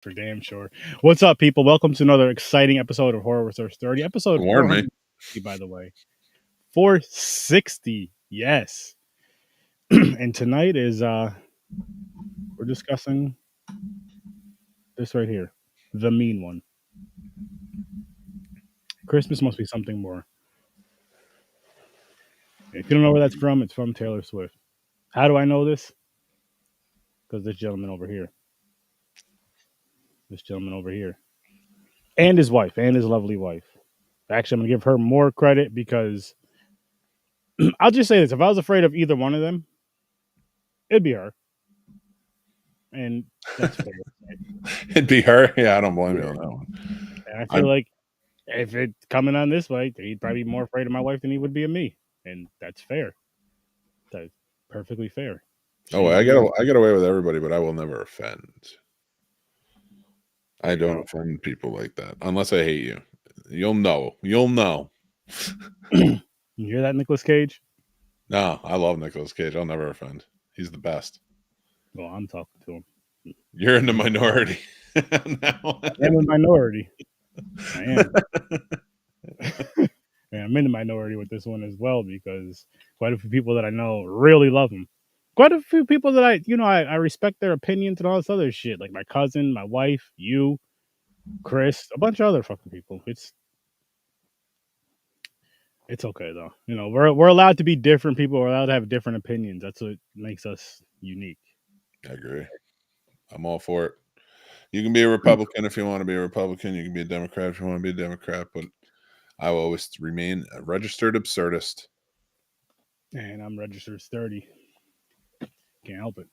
For damn sure. What's up, people? Welcome to another exciting episode of Horror with Sir Sturdy. Episode Warn me. 460, by the way. 460. Yes. And tonight is we're discussing this right here. The mean one. Christmas must be something more. If you don't know where that's from, it's from Taylor Swift. How do I know this? Because this gentleman over here. This gentleman over here. And his wife, and his lovely wife. Actually, I'm gonna give her more credit because I'll just say this. If I was afraid of either one of them, it'd be her. And that's fair. It'd be her. Yeah, I don't blame you on that one. And I feel like if it's coming on this way, he'd probably be more afraid of my wife than he would be of me. And that's fair. That's perfectly fair. Oh, I get away with everybody, but I will never offend. I don't offend people like that unless I hate you. You'll know. You'll know. You hear that, Nicolas Cage? No, I love Nicolas Cage. I'll never offend. He's the best. Well, I'm talking to him. You're in the minority. Now. I am a minority. I am. And I'm in the minority with this one as well because quite a few people that I know really love him. Quite a few people that I respect their opinions and all this other shit, like my cousin, my wife, you, Chris, a bunch of other fucking people. It's okay though. You know, we're allowed to be different people. We're allowed to have different opinions. That's what makes us unique. I agree. I'm all for it. You can be a Republican if you want to be a Republican. You can be a Democrat if you want to be a Democrat. But I will always remain a registered absurdist. And I'm registered sturdy. Can't help it.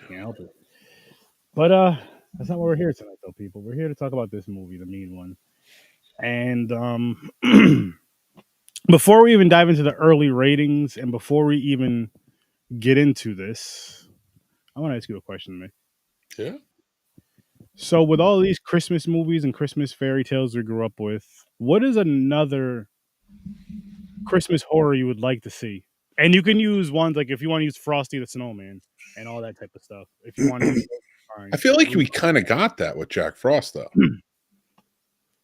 Can't help it. But that's not why we're here tonight, though, people. We're here to talk about this movie, The Mean One. And before we even dive into the early ratings and before we even get into this, I want to ask you a question, Mick. Yeah. So, with all these Christmas movies and Christmas fairy tales we grew up with, what is another Christmas horror you would like to see? And you can use ones like if you want to use Frosty the Snowman and all that type of stuff. If you want to use I feel like we kind of got that with Jack Frost, though.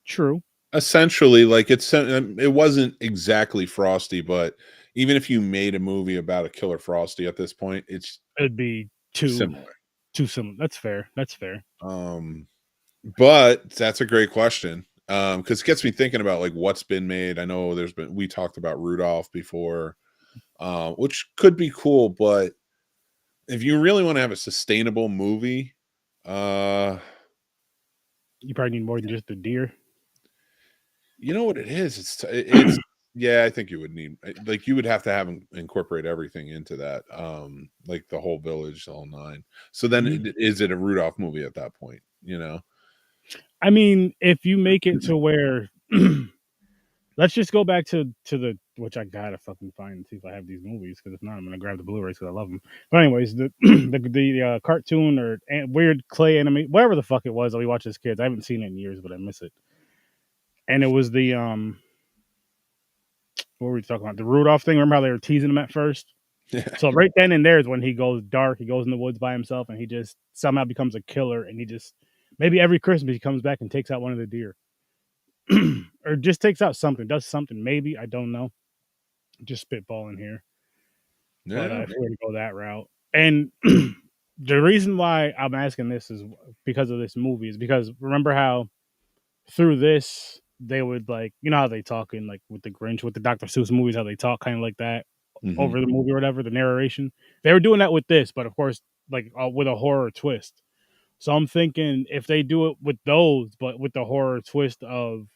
True. Essentially, like it wasn't exactly Frosty, but even if you made a movie about a killer Frosty at this point, it'd be too similar. Too similar. That's fair. That's fair. But that's a great question. Because it gets me thinking about like what's been made. I know we talked about Rudolph before, which could be cool, but if you really want to have a sustainable movie, you probably need more than just a deer. You know what it is? It's yeah, I think you would need like you would have to incorporate everything into that, like the whole village, the whole nine. So then, is it a Rudolph movie at that point? You know, I mean, if you make it to where, let's just go back to the which I gotta fucking find and see if I have these movies because if not, I'm gonna grab the Blu-rays because I love them. But anyways, the cartoon or weird clay anime, whatever the fuck it was that we watched as kids. I haven't seen it in years, but I miss it. And it was the what were we talking about? The Rudolph thing. Remember how they were teasing him at first? Yeah. So right then and there is when he goes dark. He goes in the woods by himself, and he just somehow becomes a killer. And he just maybe every Christmas he comes back and takes out one of the deer, or just takes out something, does something. Maybe I don't know. Just spitballing here. Yeah, but if we're to go that route, and the reason why I'm asking this is because of this movie. Is because remember how through this. They would like, you know how they talk in like with the Grinch, with the Dr. Seuss movies, how they talk kind of like that over the movie or whatever, the narration. They were doing that with this, but of course, like with a horror twist. So I'm thinking if they do it with those, but with the horror twist of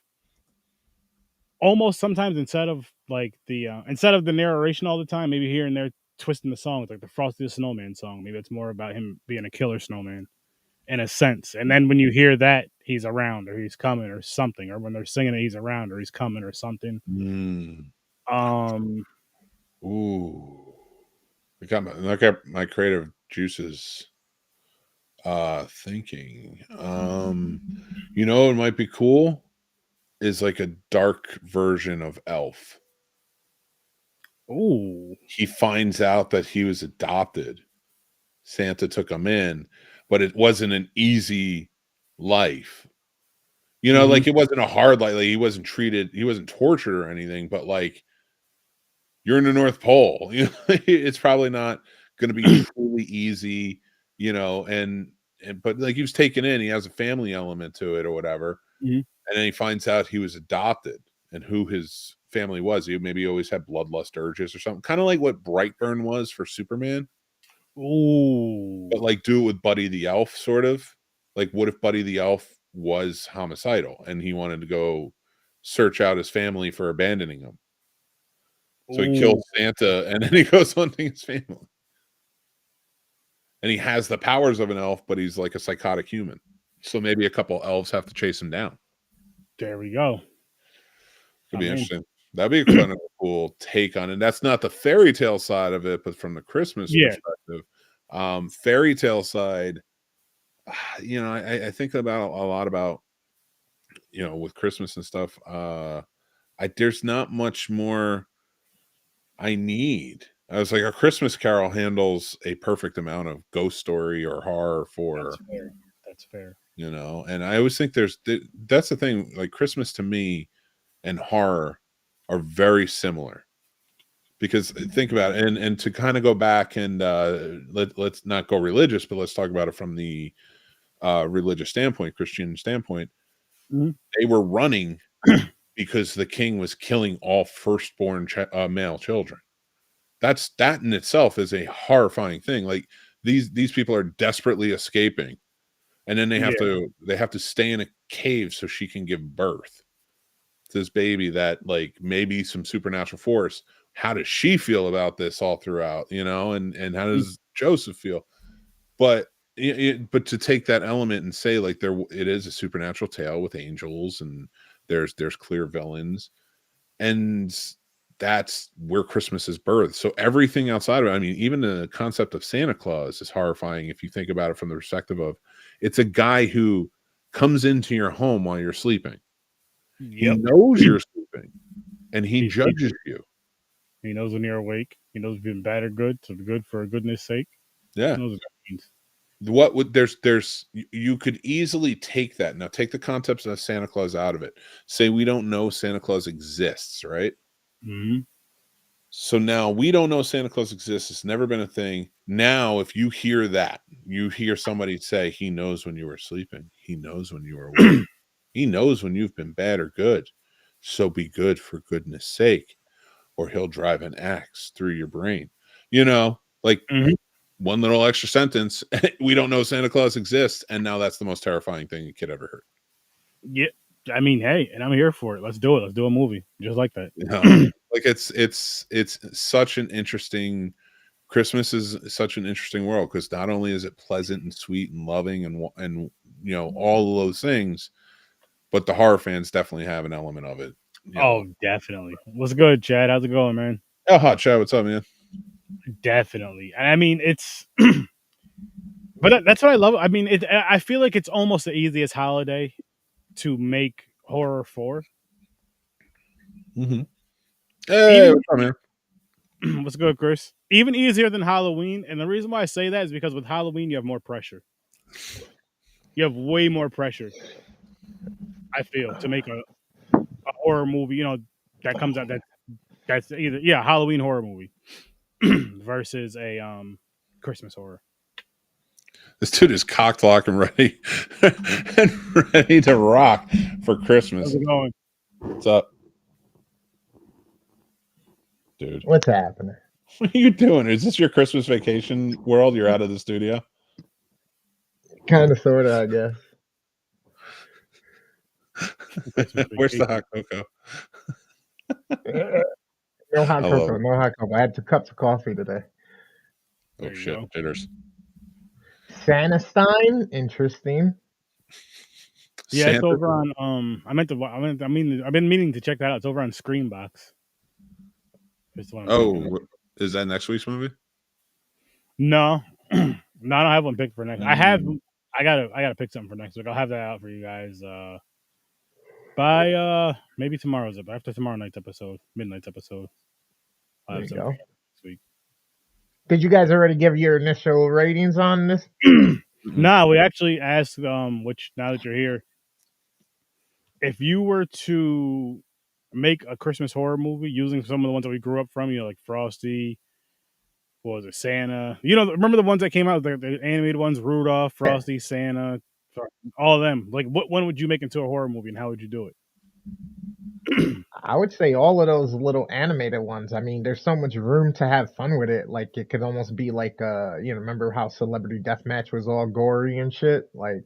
almost sometimes instead of the narration all the time, maybe here and there twisting the songs, like the Frosty the Snowman song. Maybe it's more about him being a killer snowman. In a sense, and then when you hear that he's around or he's coming or something, or when they're singing it he's around or he's coming or something. Ooh, I got my creative juices thinking. You know, it might be cool is like a dark version of Elf. Ooh, he finds out that he was adopted. Santa took him in, but it wasn't an easy life. You know, like it wasn't a hard life. Like he wasn't treated, he wasn't tortured or anything, but like you're in the North Pole. You know, it's probably not going to be truly easy, you know, and but like he was taken in, he has a family element to it or whatever. And then he finds out he was adopted and who his family was. He maybe always had bloodlust urges or something, kind of like what Brightburn was for Superman. Ooh. But like do it with Buddy the Elf, sort of. Like, what if Buddy the Elf was homicidal and he wanted to go search out his family for abandoning him? So he kills Santa and then he goes hunting his family. And he has the powers of an elf, but he's like a psychotic human. So maybe a couple elves have to chase him down. There we go. Could be interesting. That'd be kind of a cool take on it. That's not the fairy tale side of it, but from the Christmas perspective. Fairy tale side, you know, I think about a lot about, you know, with Christmas and stuff. There's not much more I need. I was like, A Christmas Carol handles a perfect amount of ghost story or horror for. That's fair. You know, and I always think that's the thing. Like Christmas to me and horror are very similar. Because think about it, and to kind of go back and let's not go religious, but let's talk about it from the religious standpoint, Christian standpoint. They were running because the king was killing all firstborn male children. That in itself is a horrifying thing. Like these people are desperately escaping, and then they have to stay in a cave so she can give birth to this baby that like maybe some supernatural force. How does she feel about this all throughout, you know, and how does Joseph feel? But to take that element and say like it is a supernatural tale with angels and there's clear villains, and that's where Christmas is birthed. So everything outside of it, I mean, even the concept of Santa Claus is horrifying if you think about it from the perspective of it's a guy who comes into your home while you're sleeping. He knows you're sleeping and he judges you. He knows when you're awake. He knows if you've been bad or good. So good for goodness sake. Yeah. He knows what that means. What would you could easily take that. Now take the concepts of Santa Claus out of it. Say we don't know Santa Claus exists, right? So now we don't know Santa Claus exists. It's never been a thing. Now, if you hear that, you hear somebody say, he knows when you were sleeping. He knows when you were awake. He knows when you've been bad or good. So be good for goodness sake, or he'll drive an axe through your brain. You know, like one little extra sentence. We don't know Santa Claus exists. And now that's the most terrifying thing a kid ever heard. Yeah. I mean, hey, and I'm here for it. Let's do it. Let's do a movie just like that. Like it's such an interesting. Christmas is such an interesting world because not only is it pleasant and sweet and loving and you know all of those things, but the horror fans definitely have an element of it. Oh, definitely. What's good, Chad? How's it going, man? Oh, hot Chad, what's up, man? Definitely. I mean, it's. But that's what I love. I mean, I feel like it's almost the easiest holiday to make horror for. Hey, what's up, man? What's good, Chris? Even easier than Halloween. And the reason why I say that is because with Halloween, you have more pressure. You have way more pressure, I feel, to make a horror movie, you know, that comes out that's either, Halloween horror movie versus a Christmas horror. This dude is cocked, locked, and ready and ready to rock for Christmas. How's it going? What's up? Dude, what's happening? What are you doing? Is this your Christmas vacation world? You're out of the studio? Kind of, sort of, I guess. Where's the hot cocoa? No hot cocoa. No hot cocoa. I had 2 cups of coffee today. Oh shit! Jitters. Santa Stein, interesting. Yeah, Santa? It's over on. I've been meaning to check that out. It's over on Screenbox. Oh, is that next week's movie? No, no, I don't have one picked for next. I gotta pick something for next week. I'll have that out for you guys by maybe tomorrow's after tomorrow night's episode, midnight's episode. There you go. Did you guys already give your initial ratings on this? Nah, we actually asked, which now that you're here, if you were to make a Christmas horror movie using some of the ones that we grew up from, like Frosty, what was it, Santa? Remember the ones that came out, the animated ones, Rudolph, Frosty, Santa, all of them. Like, what one would you make into a horror movie, and how would you do it? I would say all of those little animated ones. I mean, there's so much room to have fun with it. Like, it could almost be like, remember how Celebrity Deathmatch was all gory and shit? Like,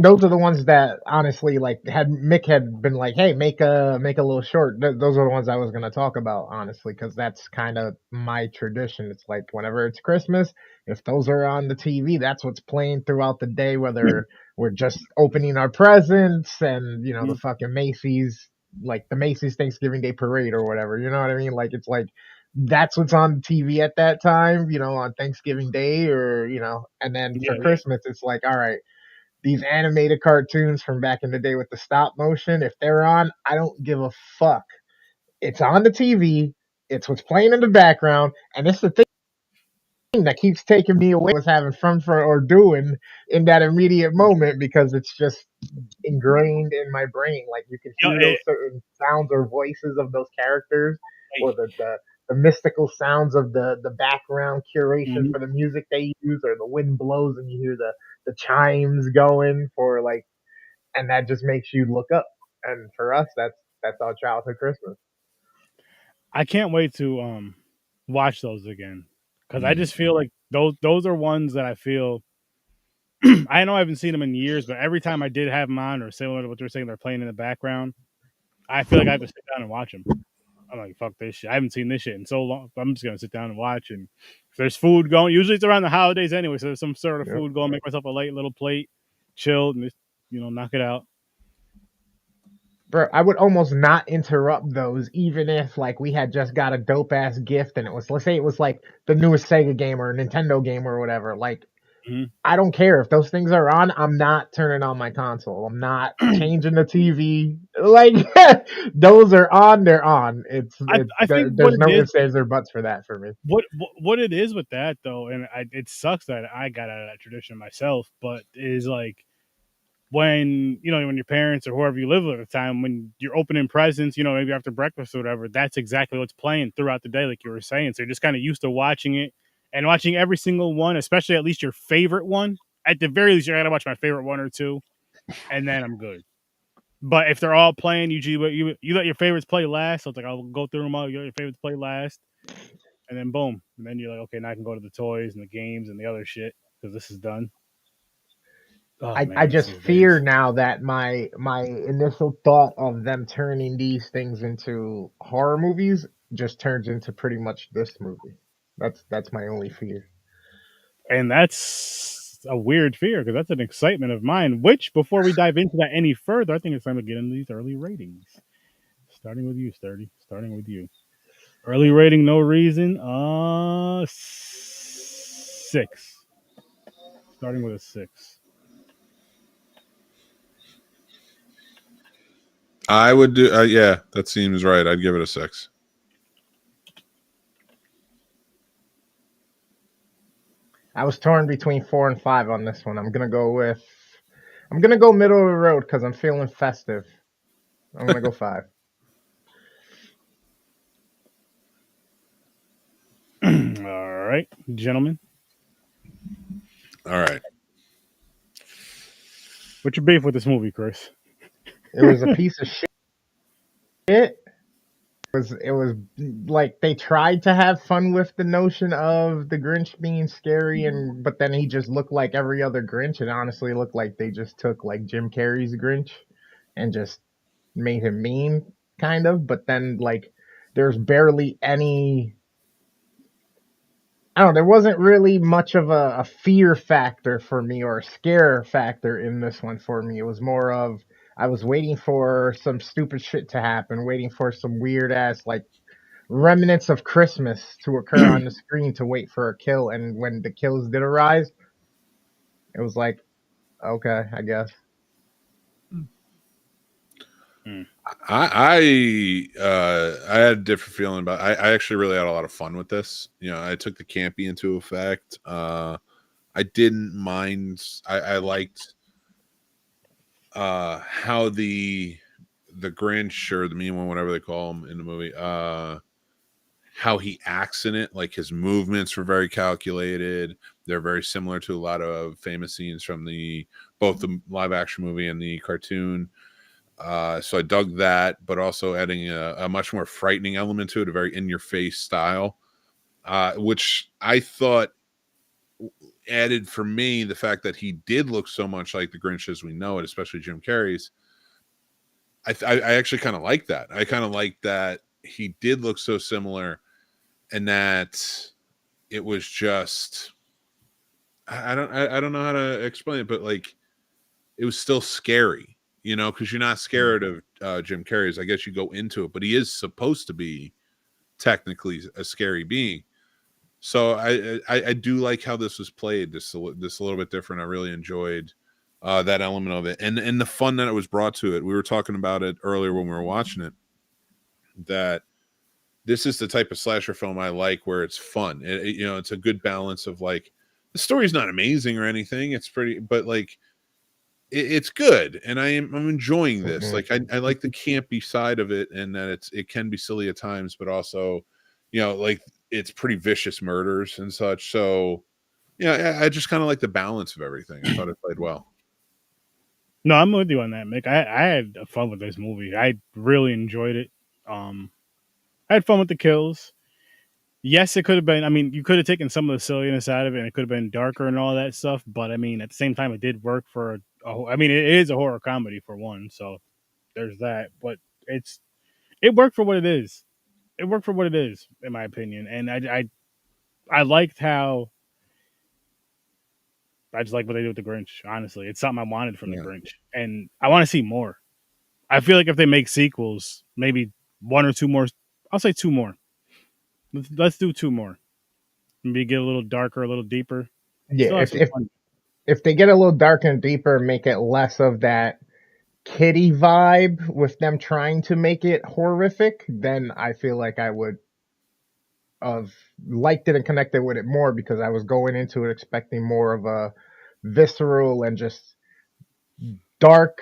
those are the ones that honestly, like, Mick had been like, "Hey, make a little short." Those are the ones I was gonna talk about, honestly, because that's kind of my tradition. It's like whenever it's Christmas, if those are on the TV, that's what's playing throughout the day. Whether we're just opening our presents and the fucking Macy's, like the Macy's Thanksgiving Day Parade or whatever. You know what I mean? Like it's like that's what's on the TV at that time. On Thanksgiving Day or and then for Christmas, it's like, all right, these animated cartoons from back in the day with the stop motion, if they're on, I don't give a fuck. It's on the TV. It's what's playing in the background. And it's the thing that keeps taking me away was having fun for or doing in that immediate moment because it's just ingrained in my brain. Like you can hear those certain sounds or voices of those characters or the mystical sounds of the background curation for the music they use, or the wind blows and you hear the chimes going for like, and that just makes you look up. And for us, that's our childhood Christmas. I can't wait to watch those again because I just feel like those are ones that I feel. I know I haven't seen them in years, but every time I did have them on, or similar to what they're saying, they're playing in the background, I feel like I have to sit down and watch them. I'm like, fuck this shit. I haven't seen this shit in so long. I'm just gonna sit down and watch. And if there's food going, usually it's around the holidays anyway, so there's some sort of food going. Make myself a light little plate, chilled, and just knock it out. Bro, I would almost not interrupt those, even if like we had just got a dope ass gift and it was, let's say it was like the newest Sega game or Nintendo game or whatever. Like, I don't care if those things are on. I'm not turning on my console. I'm not changing the TV. Like those are on, they're on. I think there's no ifs, ands, or buts for that for me. What it is with that though, and it sucks that I got out of that tradition myself, but is like when when your parents or whoever you live with at the time, when you're opening presents, maybe after breakfast or whatever, that's exactly what's playing throughout the day, like you were saying. So you're just kind of used to watching it and watching every single one, especially at least your favorite one. At the very least, you gotta watch my favorite one or two, and then I'm good. But if they're all playing, you let your favorites play last. So it's like I'll go through them all. You let your favorites play last, and then boom, and then you're like, okay, now I can go to the toys and the games and the other shit because this is done. Oh, I just fear now that my initial thought of them turning these things into horror movies just turns into pretty much this movie. That's my only fear. And that's a weird fear because that's an excitement of mine. Which, before we dive into that any further, I think it's time to get into these early ratings. Starting with you, Sturdy. Starting with you. Early rating, no reason. 6. Starting with a 6. I would do. Yeah, that seems right. I'd give it a 6. I was torn between 4 and 5 on this one. I'm gonna go middle of the road because I'm feeling festive. I'm gonna go 5. All right, gentlemen. All right. What's your beef with this movie, Chris? It was a piece of shit. It was like they tried to have fun with the notion of the Grinch being scary, but then he just looked like every other Grinch. It honestly looked like they just took like Jim Carrey's Grinch and just made him mean, kind of. But then like there's barely any. I don't know, there wasn't really much of a fear factor for me or a scare factor in this one for me. It was more of I was waiting for some stupid shit to happen, waiting for some weird ass like remnants of Christmas to occur on the screen to wait for a kill. And when the kills did arise, it was like, okay, I guess. I had a different feeling about. I actually really had a lot of fun with this. I took the campy into effect. I I didn't mind. I liked how the Grinch or the mean one, whatever they call him in the movie, how he acts in it. Like his movements were very calculated. They're very similar to a lot of famous scenes from both the live action movie and the cartoon. So I dug that, but also adding a much more frightening element to it, a very in your face style, which I thought added for me the fact that he did look so much like the Grinch as we know it, especially Jim Carrey's. I actually kind of like that. I kind of like that he did look so similar, and that it was just I don't know how to explain it, but like it was still scary, you know, because you're not scared of Jim Carrey's. I guess you go into it, but he is supposed to be technically a scary being. So I do like how this was played. This a little bit different. I really enjoyed that element of it, and the fun that it was brought to it. We were talking about it earlier when we were watching it, that this is the type of slasher film I like, where it's fun. You know, it's a good balance of like the story's not amazing or anything. It's pretty, but like it's good, and I'm enjoying this. Like I like the campy side of it, and that it can be silly at times, but also, you know, like it's pretty vicious murders and such. So yeah, I just kind of like the balance of everything. I thought it played well. No, I'm with you on that, Mick. I had fun with this movie. I really enjoyed it. I had fun with the kills. Yes, it could have been. I mean, you could have taken some of the silliness out of it, and it could have been darker and all that stuff. But I mean, at the same time, it did work for. I mean, it is a horror comedy for one, so there's that. But it worked for what it is. It worked for what it is, in my opinion. And I liked how. I just like what they did with the Grinch. Honestly, it's something I wanted from the Grinch, and I want to see more. I feel like if they make sequels, maybe one or two more. I'll say two more. Let's do two more. Maybe get a little darker, a little deeper. Yeah, if they get a little darker and deeper, make it less of that kitty vibe with them trying to make it horrific, then I feel like I would have liked it and connected with it more, because I was going into it expecting more of a visceral and just dark,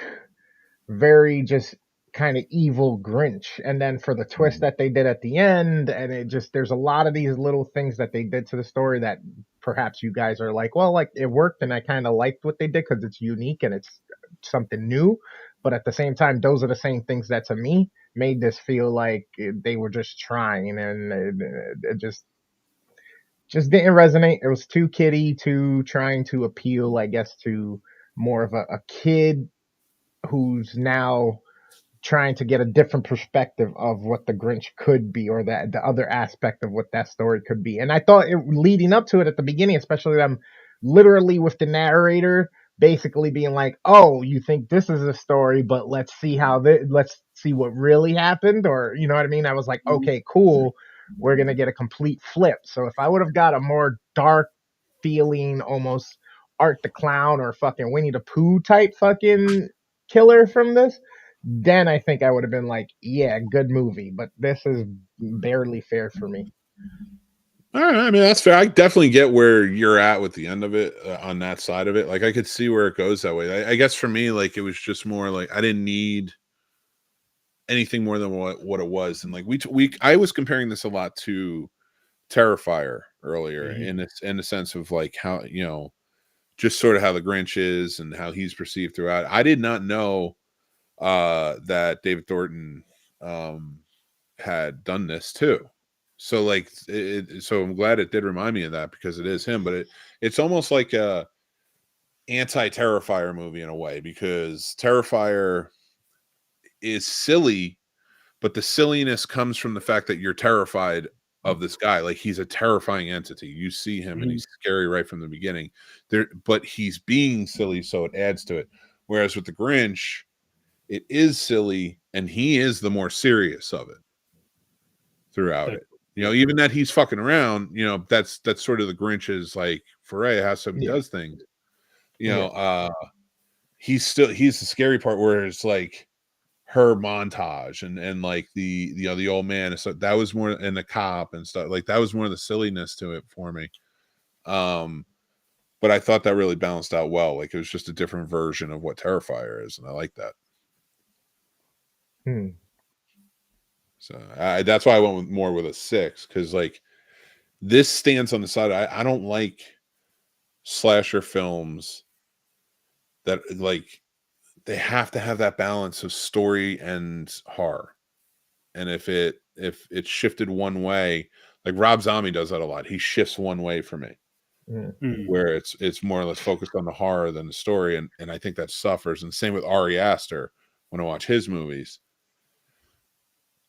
very just kind of evil Grinch. And then for the twist that they did at the end, and it just, there's a lot of these little things that they did to the story that perhaps you guys are like, well, like it worked and I kind of liked what they did because it's unique and it's something new. But at the same time, those are the same things that to me made this feel like they were just trying, and it just didn't resonate. It was too kiddie, too trying to appeal, I guess, to more of a kid who's now trying to get a different perspective of what the Grinch could be, or that the other aspect of what that story could be. And I thought leading up to it at the beginning, especially them literally with the narrator basically being like, "Oh, you think this is a story, but let's see let's see what really happened," or you know what I mean? I was like, "Okay, cool. We're going to get a complete flip." So if I would have got a more dark feeling, almost Art the Clown or fucking Winnie the Pooh type fucking killer from this, then I think I would have been like, yeah, good movie. But this is barely fair for me. All right, I mean that's fair. I definitely get where you're at with the end of it, on that side of it. Like I could see where it goes that way. I guess for me, like it was just more like I didn't need anything more than what it was. And like I was comparing this a lot to Terrifier earlier, in the sense of like how, you know, just sort of how the Grinch is and how he's perceived throughout. I did not know that David Thornton had done this too. So like so I'm glad it did remind me of that, because it is him, but it's almost like a anti-Terrifier movie in a way, because Terrifier is silly, but the silliness comes from the fact that you're terrified of this guy. Like he's a terrifying entity. You see him and he's scary right from the beginning there, but he's being silly, so it adds to it. Whereas with the Grinch, it is silly and he is the more serious of it throughout it. You know, even that he's fucking around, you know, that's sort of the Grinch's like foray, how somebody does things. You know, he's the scary part, where it's like her montage and like the you know, the old man and stuff. That was more, and the cop and stuff, like that was more of the silliness to it for me. but I thought that really balanced out well. Like it was just a different version of what Terrifier is, and I like that. So that's why I went more with a 6, because like this stands on the side. I don't like slasher films that like they have to have that balance of story and horror. And if it shifted one way, like Rob Zombie does that a lot. He shifts one way for me, where it's more or less focused on the horror than the story, and I think that suffers. And same with Ari Aster when I watch his movies.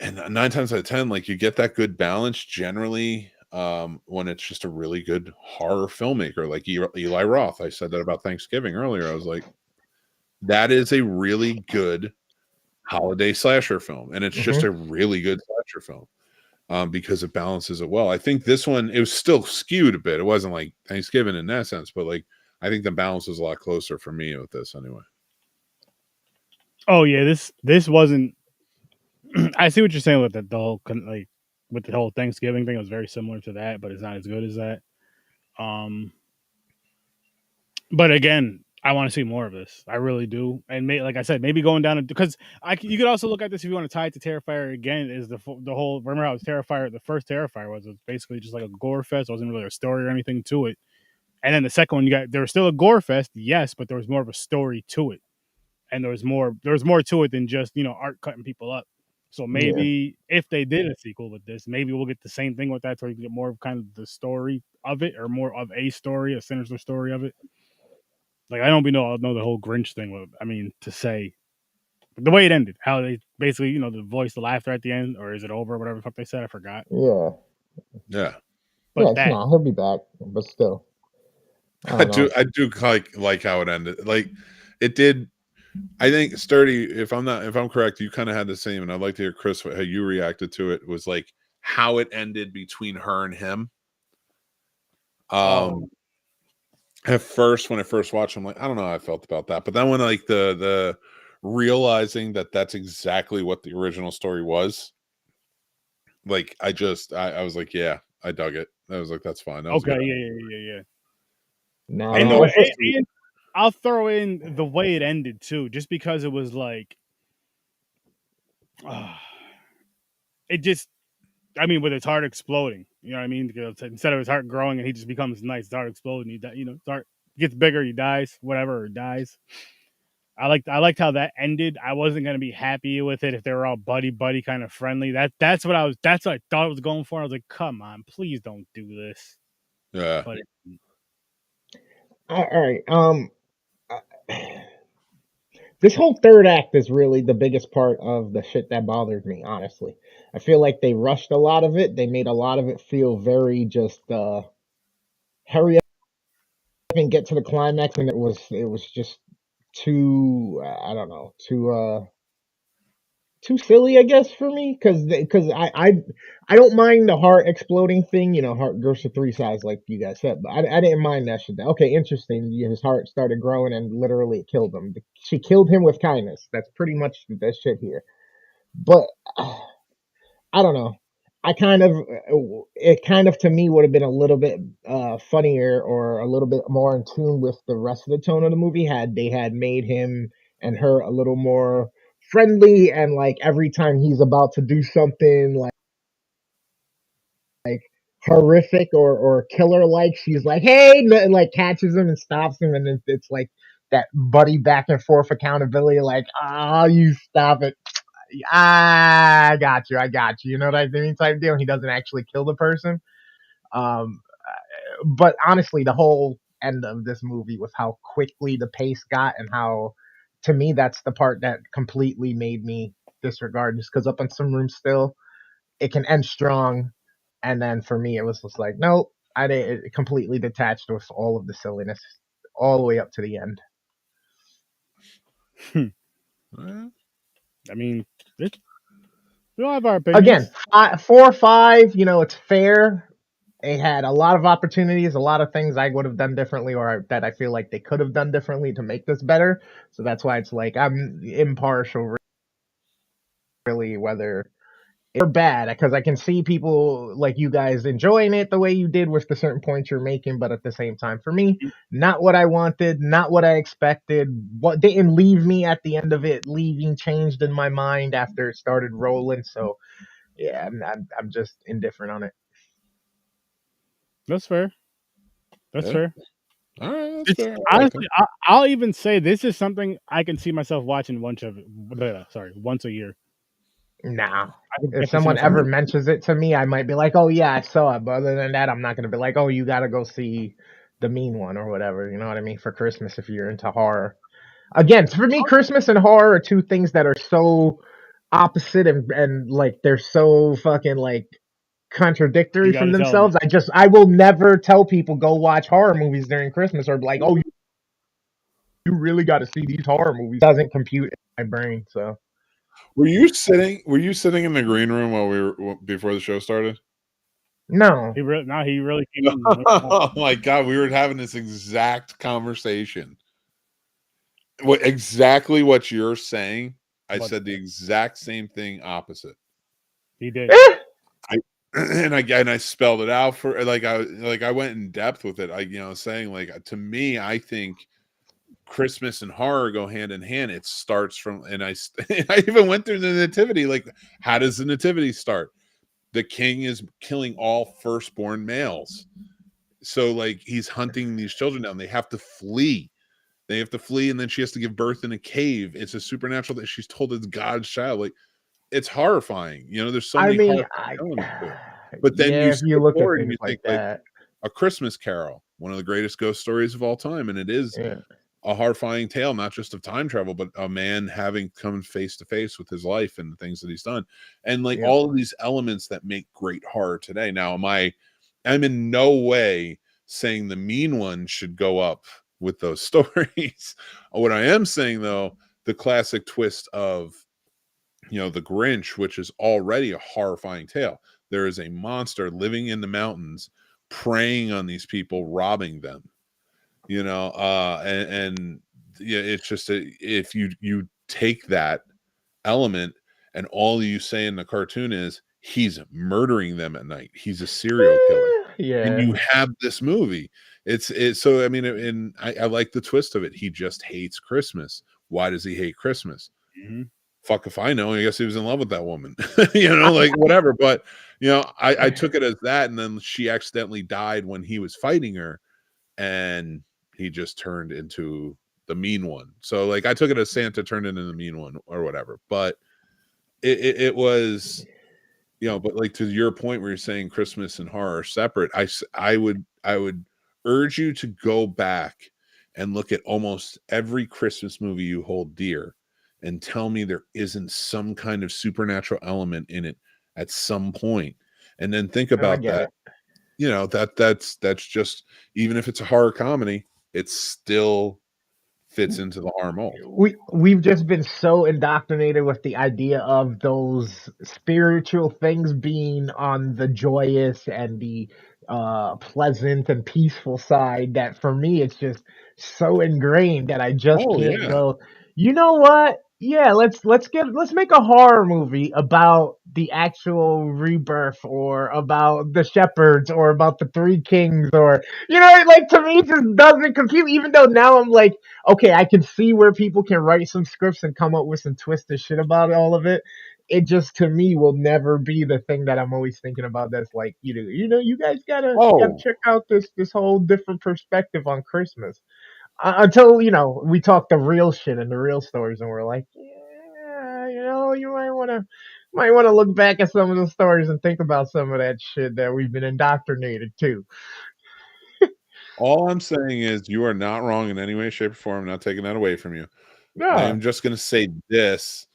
And 9 times out of 10, like you get that good balance generally when it's just a really good horror filmmaker, like Eli Roth. I said that about Thanksgiving earlier. I was like, that is a really good holiday slasher film, and it's just a really good slasher film because it balances it well. I think this one, it was still skewed a bit. It wasn't like Thanksgiving in that sense, but like I think the balance was a lot closer for me with this anyway. Oh yeah, this wasn't. I see what you're saying with the whole like with the whole Thanksgiving thing. It was very similar to that, but it's not as good as that. But again, I want to see more of this. I really do. And like I said, maybe going down because you could also look at this if you want to tie it to Terrifier again. Is the whole, remember how it was Terrifier? The first Terrifier was basically just like a gore fest. It wasn't really a story or anything to it. And then the second one, there was still a gore fest, yes, but there was more of a story to it, and there was more to it than just art cutting people up. So maybe if they did a sequel with this, maybe we'll get the same thing with that, so you can get more of kind of the story of it, or more of a story, a sinister story of it. Like I don't know the whole Grinch thing. I mean, to say the way it ended, how they basically, the voice, the laughter at the end, or is it over? Whatever the fuck they said, I forgot. Yeah. But he'll be back, but still, I do like how it ended. Like it did. I think Sturdy, if I'm correct, you kind of had the same, and I'd like to hear Chris how you reacted to it. Was like how it ended between her and him. At first, when I first watched, I'm like, I don't know how I felt about that. But then when like the realizing that that's exactly what the original story was, like I was like, yeah, I dug it. I was like, that's fine. That was okay, good. yeah. No, And I'll throw in the way it ended too, just because it was like, it just, I mean, with his heart exploding, you know what I mean? Instead of his heart growing and he just becomes nice, his heart exploding, his heart gets bigger, he dies, whatever, or dies. I liked how that ended. I wasn't gonna be happy with it if they were all buddy kind of friendly. That's what I thought I was going for. I was like, come on, please don't do this. Yeah. But all right. This whole third act is really the biggest part of the shit that bothered me, honestly. I feel like they rushed a lot of it. They made a lot of it feel very just hurry up and get to the climax, and it was just too I don't know, too silly, I guess, for me, because I don't mind the heart exploding thing. Heart grows to 3 size, like you guys said, but I didn't mind that shit. Okay, interesting. His heart started growing, and literally it killed him. She killed him with kindness. That's pretty much that shit here. But I don't know. It kind of to me would have been a little bit funnier, or a little bit more in tune with the rest of the tone of the movie had they had made him and her a little more friendly, and like every time he's about to do something like horrific or killer like, she's like, hey, and like catches him and stops him, and it's like that buddy back and forth accountability, like, oh, you stop it. I got you. You know what I mean? Type deal. He doesn't actually kill the person. Um, but honestly, the whole end of this movie with how quickly the pace got, and how, to me, that's the part that completely made me disregard. Just because up on some room still, it can end strong, and then for me, it was just like, nope. It completely detached with all of the silliness all the way up to the end. I mean, we all have our opinions. Again, 4 or 5, it's fair. They had a lot of opportunities, a lot of things I would have done differently, or that I feel like they could have done differently to make this better. So that's why it's like I'm impartial, really, whether or bad, because I can see people like you guys enjoying it the way you did with the certain points you're making, but at the same time, for me, not what I wanted, not what I expected. What didn't leave me at the end of it, leaving changed in my mind after it started rolling. So yeah, I'm just indifferent on it. That's fair. That's Yeah. fair. All right, that's It's fair. honestly, I'll even say this is something I can see myself watching once a year. Nah. I can If definitely see someone myself. ever mentions it to me, I might be like, "Oh yeah, I saw it." But other than that, I'm not gonna be like, "Oh, you gotta go see the mean one or whatever." You know what I mean? For Christmas, if you're into horror. Again, for me, Christmas and horror are two things that are so opposite and like they're so fucking like You contradictory got from to tell them. themselves. I will never tell people go watch horror movies during Christmas or be like, "Oh, you really got to see these horror movies." It doesn't compute in my brain. So Were you sitting in the green room while we were before the show started? no. He really came in. Oh my god, we were having this exact conversation. Exactly what you're saying. I said the exact same thing opposite. He did. And I spelled it out for I went in depth with it. Saying like, to me, I think Christmas and horror go hand in hand. It starts from, and I even went through the nativity. Like, how does the nativity start? The king is killing all firstborn males. So like he's hunting these children down. They have to flee. And then she has to give birth in a cave. It's a supernatural that she's told it's God's child. Like, it's horrifying. There's so I many mean, horrifying elements to it. But then yeah, you if you skip look at forward and things you think like like that, A Christmas Carol, one of the greatest ghost stories of all time, and it is yeah, a horrifying tale, not just of time travel, but a man having come face to face with his life and the things that he's done, and like yeah. all of these elements that make great horror today. Now, I'm in no way saying the mean one should go up with those stories. What I am saying, though, the classic twist of the Grinch, which is already a horrifying tale. There is a monster living in the mountains, preying on these people, robbing them. And yeah, it's just if you take that element and all you say in the cartoon is he's murdering them at night, he's a serial killer, and Yeah. you have this movie. It's so, I mean, and I like the twist of it. He just hates Christmas. Why does he hate Christmas? Mm-hmm. Fuck if I know. I guess he was in love with that woman. Like whatever. But I took it as that, and then she accidentally died when he was fighting her, and he just turned into the mean one. So like I took it as Santa turned into the mean one or whatever. But it was, but like to your point where you're saying Christmas and horror are separate, I would urge you to go back and look at almost every Christmas movie you hold dear and tell me there isn't some kind of supernatural element in it at some point. And then think No, I about get that. That's just, even if it's a horror comedy, it still fits into the horror mold. We've just been so indoctrinated with the idea of those spiritual things being on the joyous and the pleasant and peaceful side that for me it's just so ingrained that I just Oh can't yeah. go, you know what? Yeah, let's make a horror movie about the actual rebirth or about the shepherds or about the three kings, or like to me it just doesn't compute, even though now I'm like, okay, I can see where people can write some scripts and come up with some twisted shit about all of it. It just to me will never be the thing that I'm always thinking about. That's like, you guys gotta Oh, check out this whole different perspective on Christmas. Until we talk the real shit and the real stories, and we're like, yeah, you might want to look back at some of the stories and think about some of that shit that we've been indoctrinated to. all I'm saying is you are not wrong in any way, shape, or form. I'm not taking that away from you. I Yeah, am just going to say this: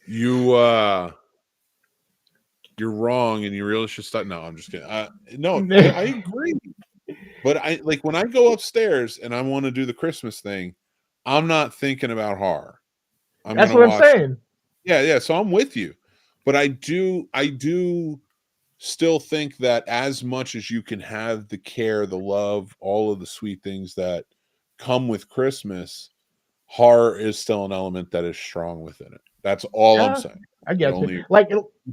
you you're wrong, and you really should start. No, I'm just kidding. No, I agree. But I like when I go upstairs and I want to do the Christmas thing, I'm not thinking about horror. I'm that's gonna what I'm watch. saying. Yeah. So I'm with you, but I do still think that as much as you can have the care, the love, all of the sweet things that come with Christmas, horror is still an element that is strong within it. That's all I'm Yeah, saying. I get you.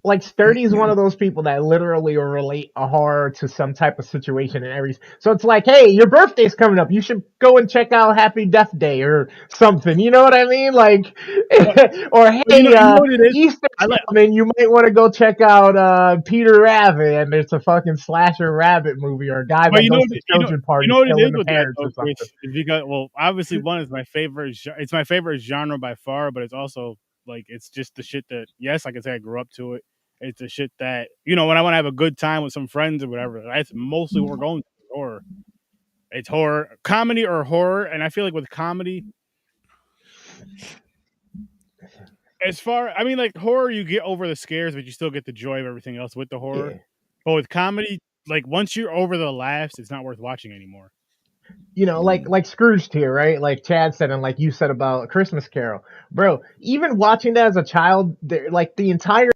Like Sturdy is one of those people that literally will relate a horror to some type of situation and every. So it's like, hey, your birthday's coming up. You should go and check out Happy Death Day or something. You know what I mean? Like, or hey, you know what it is? Easter's coming. You might want to go check out Peter Rabbit, and it's a fucking slasher rabbit movie, or a guy that goes to children parties killing the parents or something. Because, well, obviously one is my favorite. It's my favorite genre by far, but it's also like it's just the shit that, yes, I can say I grew up to it. It's the shit that, when I want to have a good time with some friends or whatever, that's mostly what we're going to. Horror. It's horror, comedy or horror, and I feel like with comedy, like horror, you get over the scares, but you still get the joy of everything else with the horror. Yeah. But with comedy, like once you're over the laughs, it's not worth watching anymore. Like Scrooged here, right? Like Chad said, and like you said about A Christmas Carol, bro. Even watching that as a child, like the entire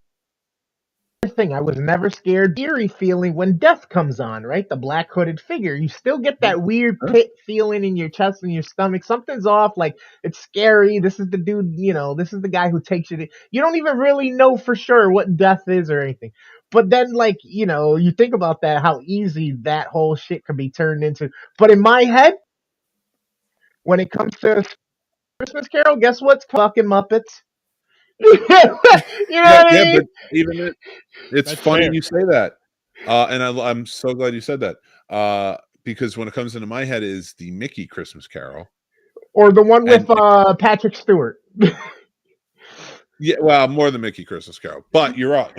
thing, I was never scared. Eerie feeling when death comes on, right? The black hooded figure. You still get that weird pit feeling in your chest and your stomach. Something's off. Like it's scary. This is the dude. This is the guy who takes you. You don't even really know for sure what death is or anything. But then, like, you think about that, how easy that whole shit could be turned into. But in my head, when it comes to Christmas Carol, guess what's fucking Muppets? What I mean? But even it's that's funny fair. You say that, and I'm so glad you said that, because when it comes into my head is the Mickey Christmas Carol, or the one with Patrick Stewart. Yeah, well, more than Mickey Christmas Carol, but you're right.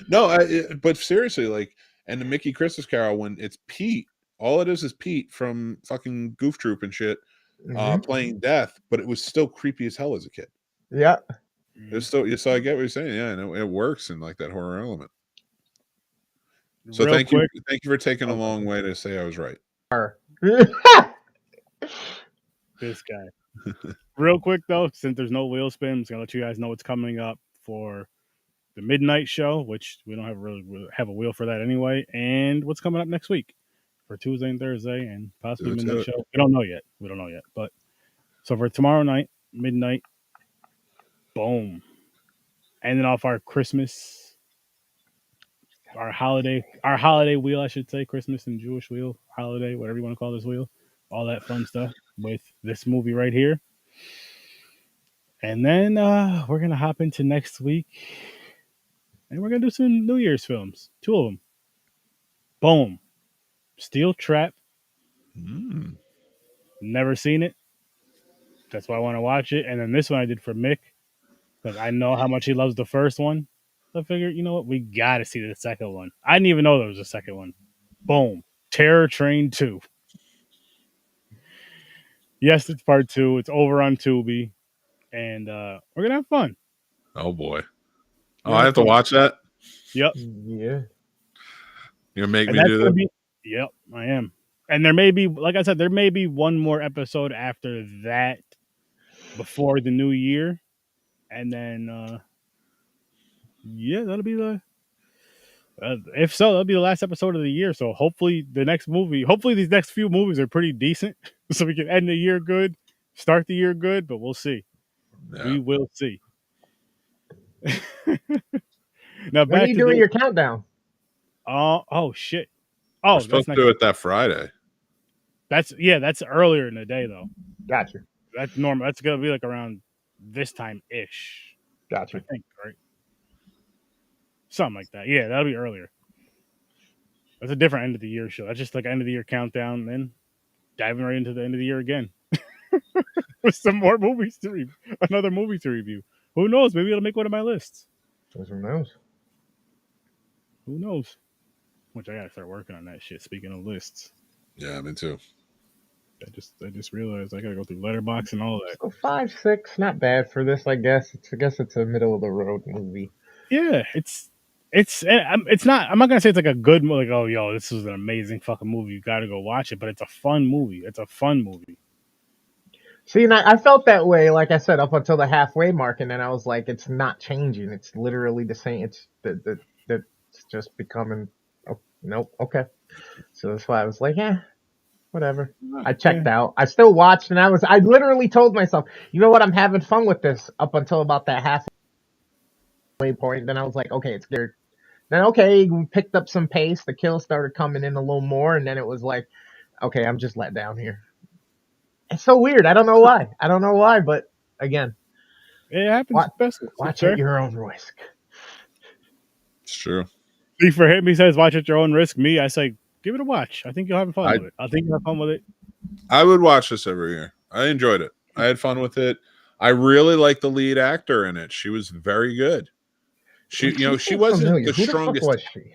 No, but seriously, like, and the Mickey Christmas Carol, when it's Pete, all it is Pete from fucking Goof Troop and shit, playing death, but it was still creepy as hell as a kid. Yeah. It's still, so I get what you're saying. Yeah, and it works in like that horror element. So thank you for taking a long way to say I was right. This guy. Real quick though, since there's no wheel spin, I'm just gonna let you guys know what's coming up for the midnight show, which we don't have a wheel for that anyway, and what's coming up next week for Tuesday and Thursday, and possibly midnight show. We don't know yet. But so for tomorrow night, midnight, boom, ending off our Christmas, our holiday wheel, I should say, Christmas and Jewish wheel, holiday, whatever you want to call this wheel, all that fun stuff with this movie right here. And then we're going to hop into next week, and we're going to do some New Year's films. 2 of them. Boom. Steel Trap. Never seen it. That's why I want to watch it. And then this one I did for Mick, because I know how much he loves the first one. So I figured, you know what? We got to see the second one. I didn't even know there was a second one. Boom. Terror Train 2. Yes, it's part 2. It's over on Tubi. And we're going to have fun. Oh, boy. Oh, I have to watch that? Yep. Yeah. You're going to make me do that? Yep, I am. And there may be, like I said, there may be one more episode after that before the new year. And then, that'll be if so, that'll be the last episode of the year. So hopefully these next few movies are pretty decent. So we can end the year good, start the year good, but we'll see. Yeah. We will see. Now, when are you doing your countdown? Oh shit! Oh, we're supposed to do it that Friday. That's earlier in the day though. Gotcha. That's normal. That's gonna be like around this time ish. Gotcha. I think, right? Something like that. Yeah, that'll be earlier. That's a different end of the year show. That's just like end of the year countdown, then diving right into the end of the year again. With some more movies to review. Another movie to review. Who knows? Maybe it'll make one of my lists. Who knows? Who knows? Which I gotta start working on that shit. Speaking of lists. Yeah, me too. I just realized I gotta go through Letterboxd and all that. So 5, 6, not bad for this, I guess. It's a middle of the road movie. Yeah, it's not. I'm not gonna say it's like a good movie. Like, oh, yo, this is an amazing fucking movie. You gotta go watch it. But it's a fun movie. See, and I felt that way, like I said, up until the halfway mark, and then I was like, it's not changing. It's literally the same. It's it's just becoming. Oh, nope. Okay. So that's why I was like, yeah, whatever. I checked out. I still watched, and I literally told myself, you know what? I'm having fun with this up until about that half. point. Then I was like, okay, it's scared. Then okay, we picked up some pace. The kills started coming in a little more, and then it was like, okay, I'm just let down here. It's so weird. I don't know why. I don't know why, but again, It happens. watch at your own risk. It's true. See, for him, he says, "Watch at your own risk." Me, I say, give it a watch. I think you'll have fun with it. I think you'll have fun with it. I would watch this every year. I enjoyed it. I had fun with it. I really like the lead actor in it. She was very good. She wasn't familiar. the Who strongest. The fuck was she?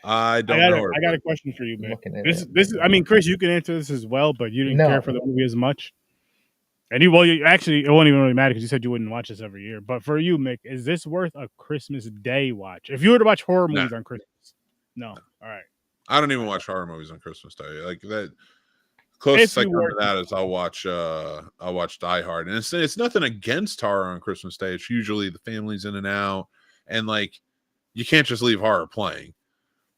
I don't know her. I got a question for you, man. This it. is. I mean, Chris, you can answer this as well, but you didn't No. care for the movie as much. And you actually, it won't even really matter because you said you wouldn't watch this every year. But for you, Mick, is this worth a Christmas Day watch? If you were to watch horror movies on Christmas, no. All right. I don't even watch horror movies on Christmas Day. Like that. Closest I come to that is I'll watch Die Hard, and it's nothing against horror on Christmas Day. It's usually the family's in and out, and like you can't just leave horror playing.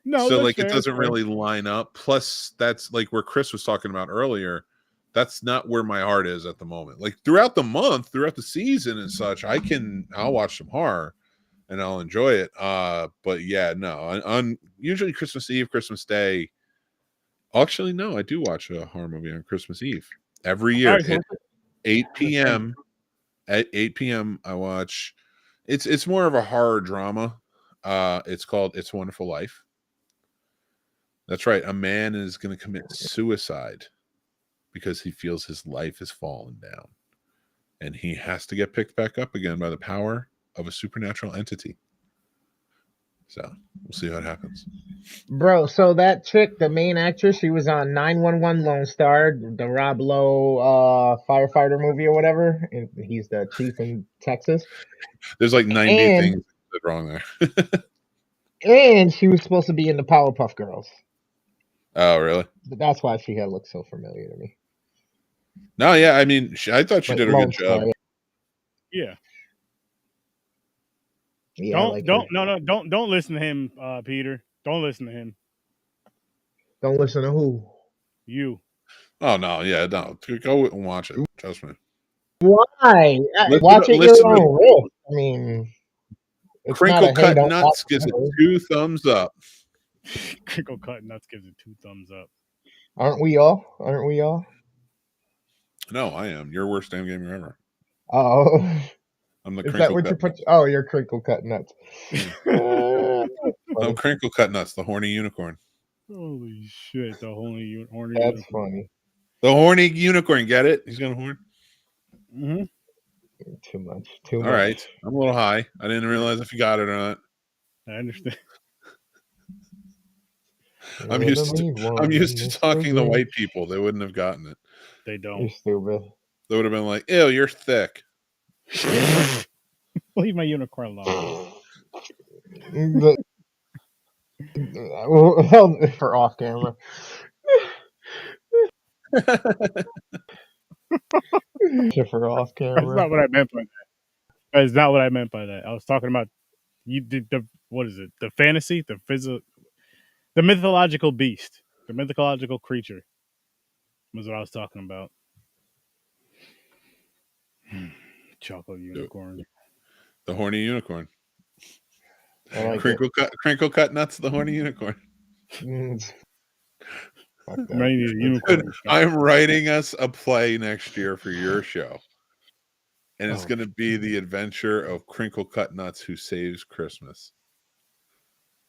No, so like it doesn't really line up. Plus, that's like where Chris was talking about earlier. That's not where my heart is at the moment. Like throughout the month, throughout the season and such, I'll watch some horror and I'll enjoy it. But yeah, no, on usually Christmas Eve, Christmas Day. Actually, no, I do watch a horror movie on Christmas Eve every year at 8 p.m. At 8 p.m. I watch. It's more of a horror drama. It's called It's a Wonderful Life. That's right. A man is going to commit suicide because he feels his life has fallen down, and he has to get picked back up again by the power of a supernatural entity. So we'll see what happens. Bro, so that chick, the main actress, she was on 911 Lone Star, the Rob Lowe firefighter movie or whatever. And he's the chief in Texas. There's like 90 things wrong there. And she was supposed to be in the Powerpuff Girls. Oh, really? But that's why she had looked so familiar to me. No, yeah, I mean, I thought she did a good job. Yeah. Yeah, don't listen to him, Peter. Don't listen to him. Don't listen to who? You. Oh no, yeah, no. Go and watch it. Trust me. Why? Watch it your own risk. I mean, it's Crinkle not Cut Nuts gives it 2 thumbs up. Crinkle Cut Nuts gives it 2 thumbs up. Aren't we all? Aren't we all? No, I am. You're worst damn gamer ever. Oh. I'm the Is that what you put? Oh, you're Crinkle Cut Nuts. I'm Crinkle Cut Nuts, the horny unicorn. Holy shit, the horny unicorn. That's funny. The horny unicorn, get it? He's got a horn? Mm-hmm. Too much. All right. I'm a little high. I didn't realize if you got it or not. I understand. I'm used to talking to white people. They wouldn't have gotten it. They don't. You're stupid. They would have been like, ew, you're thick. Leave my unicorn alone. For off camera. For off camera. That's not what I meant by that. That's not what I meant by that. I was talking about what is it? The fantasy, the mythological beast, the mythological creature was what I was talking about. Chocolate unicorn. The horny unicorn. Like Crinkle Cut Nuts, the horny unicorn. Dude, I'm writing us a play next year for your show. And it's going to be the adventure of Crinkle Cut Nuts who saves Christmas.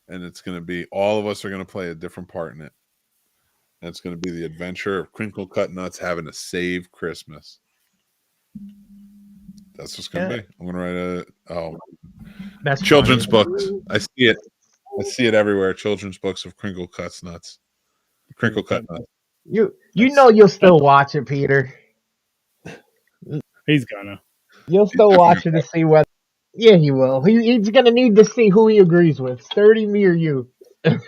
And it's going to be, all of us are going to play a different part in it. And it's going to be the adventure of Crinkle Cut Nuts having to save Christmas. That's what's going to be. I'm going to write that's children's books. I see it. I see it everywhere. Children's books of Crinkle Cut Nuts. Crinkle Cut Nuts. You know you'll still watch it, Peter. He's gonna. You'll still watch it to see what. Yeah, he will. He's gonna need to see who he agrees with. Sturdy, me, or you. Well,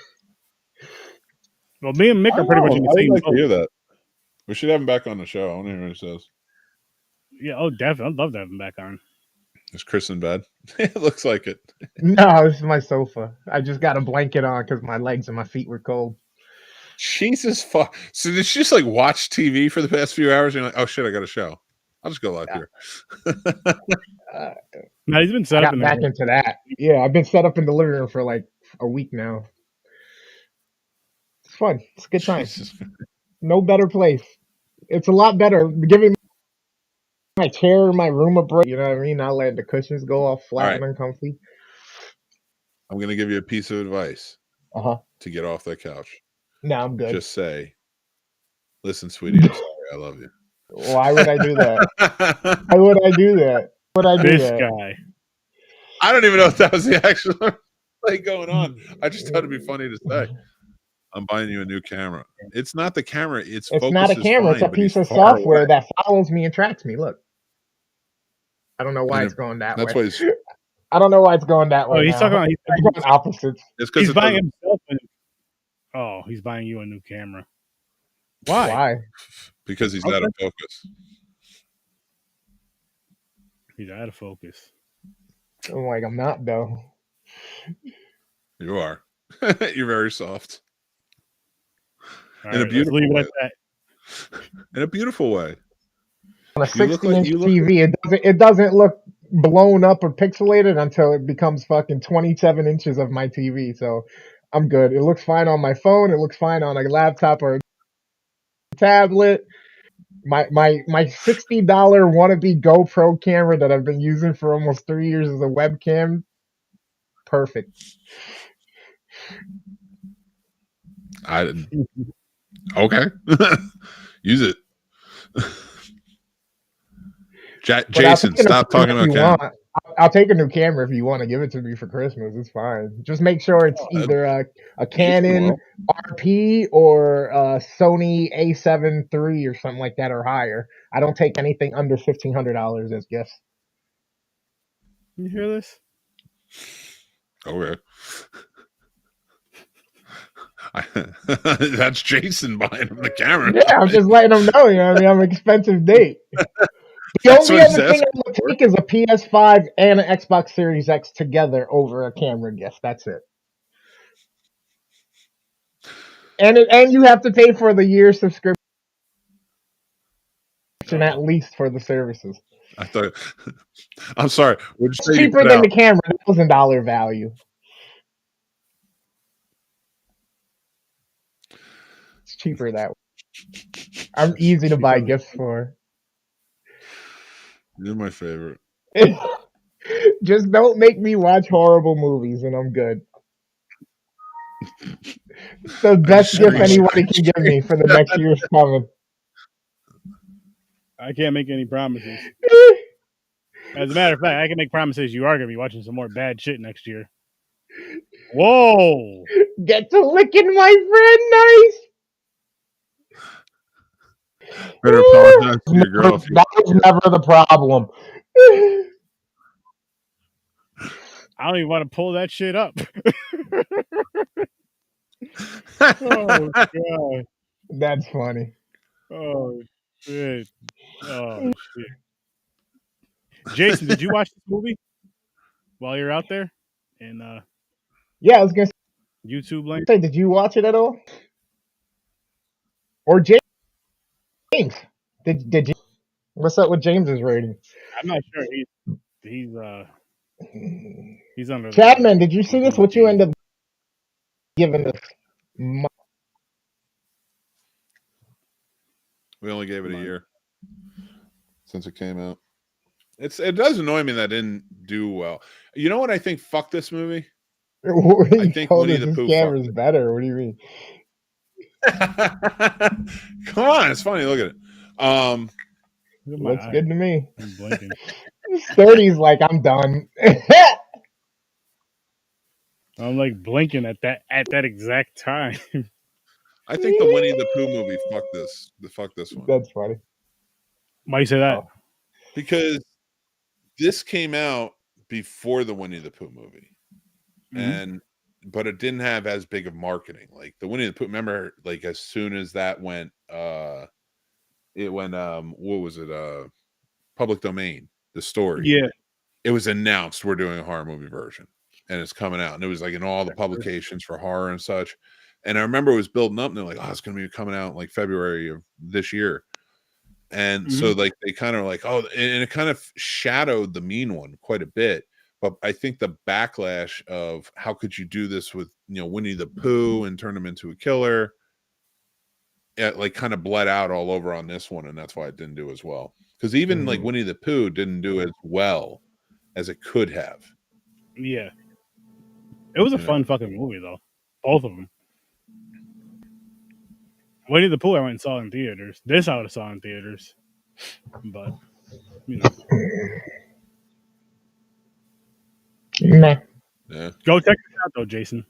me and Mick are pretty much in the same boat. I'd like to hear that. We should have him back on the show. I want to hear what he says. Yeah, definitely. I'd love to have him back on. Is Chris in bed? It looks like it. No, this is my sofa. I just got a blanket on because my legs and my feet were cold. Jesus fuck. So did you just like watch TV for the past few hours and you're like, oh shit, I got a show. I'll just go live here. No, he's been I set up got in back there. into that. Yeah, I've been set up in the living room for like a week now. It's fun. It's a good time. Jesus. No better place. It's a lot better. Giving my chair in my room a break. You know what I mean? Not letting the cushions go all flat right. and uncomfy. I'm going to give you a piece of advice to get off that couch. No, I'm good. Just say, listen, sweetie, I'm sorry. I love you. Why would I do that? Why would I do that? Would I do This that? guy. I don't even know if that was the actual play going on. I just thought it'd be funny to say. I'm buying you a new camera. It's not the camera. It's It's focus not a is camera. fine, It's a but he's piece of far software away. that follows me and tracks me. Look. I don't know why And it's going that that's way. why it's I don't know why it's going that way. Oh, he's now. talking about It's going opposites. because he's it buying doesn't. himself. Oh, he's buying you a new camera. Why? Why? Because he's out of focus. He's out of focus. I'm like, I'm not though. You are. You're very soft. All In a right, beautiful let's leave way. it at that. In a beautiful way. On a You look 60-inch like- TV, it doesn't look blown up or pixelated until it becomes fucking 27 inches of my TV. So I'm good. It looks fine on my phone. It looks fine on a laptop or a tablet. My $60 wannabe GoPro camera that I've been using for almost 3 years as a webcam. Perfect. Okay. Use it. But Jason, stop talking about camera. I'll take a new camera if you want to give it to me for Christmas. It's fine. Just make sure it's either a Canon RP or a Sony A7 III or something like that or higher. I don't take anything under $1,500 as gifts. You hear this? Okay. That's Jason buying him the camera. Yeah, I'm just letting them know. You know what I mean? I'm an expensive date. The only other thing I would take is a PS5 and an Xbox Series X together over a camera gift. That's it. And you have to pay for the year subscription at least for the services. I thought. I'm sorry. It's cheaper than the camera. $1,000 value. It's cheaper that way. I'm easy to buy gifts for. You're my favorite. Just don't make me watch horrible movies, and I'm good. It's the best gift anybody can give me for the next year's coming. I can't make any promises. As a matter of fact, I can make promises you are going to be watching some more bad shit next year. Whoa! Get to licking my friend, nice. Better apologize to your girl. That was never the problem. I don't even want to pull that shit up. Oh, God. That's funny. Oh, shit. Oh, shit. Jason, did you watch this movie while you're out there? And yeah, I was gonna YouTube link. say, did you watch it at all? Or James? Did you? What's up with James's rating? I'm not sure. He's under. Chadman, did you see this? What you end up giving this? We only gave it a year since it came out. It does annoy me that it didn't do well. You know what I think? Fuck this movie. I think Winnie the Pooh camera's better. What do you mean? Come on, it's funny. Look at it. Looks good to me. I'm blinking. Sturdy's like, I'm done. I'm like blinking at that exact time. I think the Winnie the Pooh movie fuck this one. That's funny. Why you say that? Oh. Because this came out before the Winnie the Pooh movie. But it didn't have as big of marketing. Like the Winnie the Pooh, remember, like as soon as that went it went what was it? Public domain, the story. Yeah. It was announced we're doing a horror movie version and it's coming out. And it was like in all the publications for horror and such. And I remember it was building up and they're like, oh, it's gonna be coming out in like February of this year. And so like they kind of like, oh, and it kind of shadowed the mean one quite a bit. But I think the backlash of how could you do this with, you know, Winnie the Pooh and turn him into a killer, it like kind of bled out all over on this one, and that's why it didn't do as well. Because even like Winnie the Pooh didn't do as well as it could have. Yeah, it was a fun fucking movie though, both of them. Winnie the Pooh I went and saw in theaters. This I would have saw in theaters, but you know. Nah. Yeah. Go check it out though, Jason.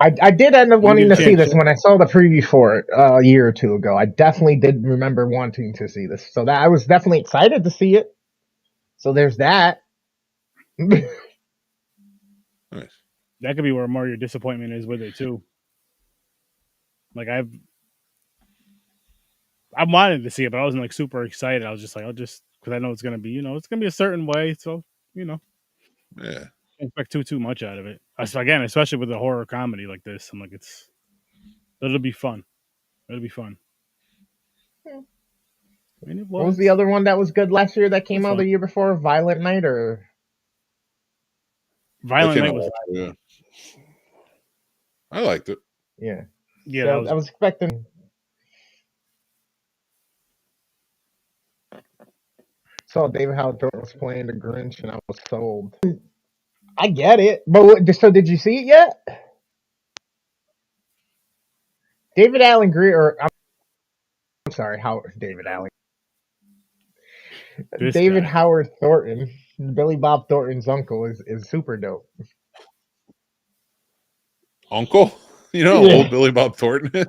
I did end up wanting to see this when I saw the preview for it a year or two ago. I definitely did remember wanting to see this, so that I was definitely excited to see it. So there's that. Nice. That could be where more of your disappointment is with it too. Like I wanted to see it, but I wasn't like super excited. I was just like, I'll just because I know it's gonna be, you know, it's gonna be a certain way, so you know, yeah, can't expect too much out of it. So again, especially with a horror comedy like this, I'm like, it'll be fun. It'll be fun. I mean, what was the other one that was good last year that came out the year before? Violent Night or Violent Night was. Yeah. I liked it. Yeah. Yeah, so I was expecting. Saw David Howard Thornton was playing the Grinch, and I was sold. I get it, but so did you see it yet? David Allen Greer, I'm sorry, David Allen. David Howard Thornton, Billy Bob Thornton's uncle, is super dope. Uncle? You know how old Billy Bob Thornton is?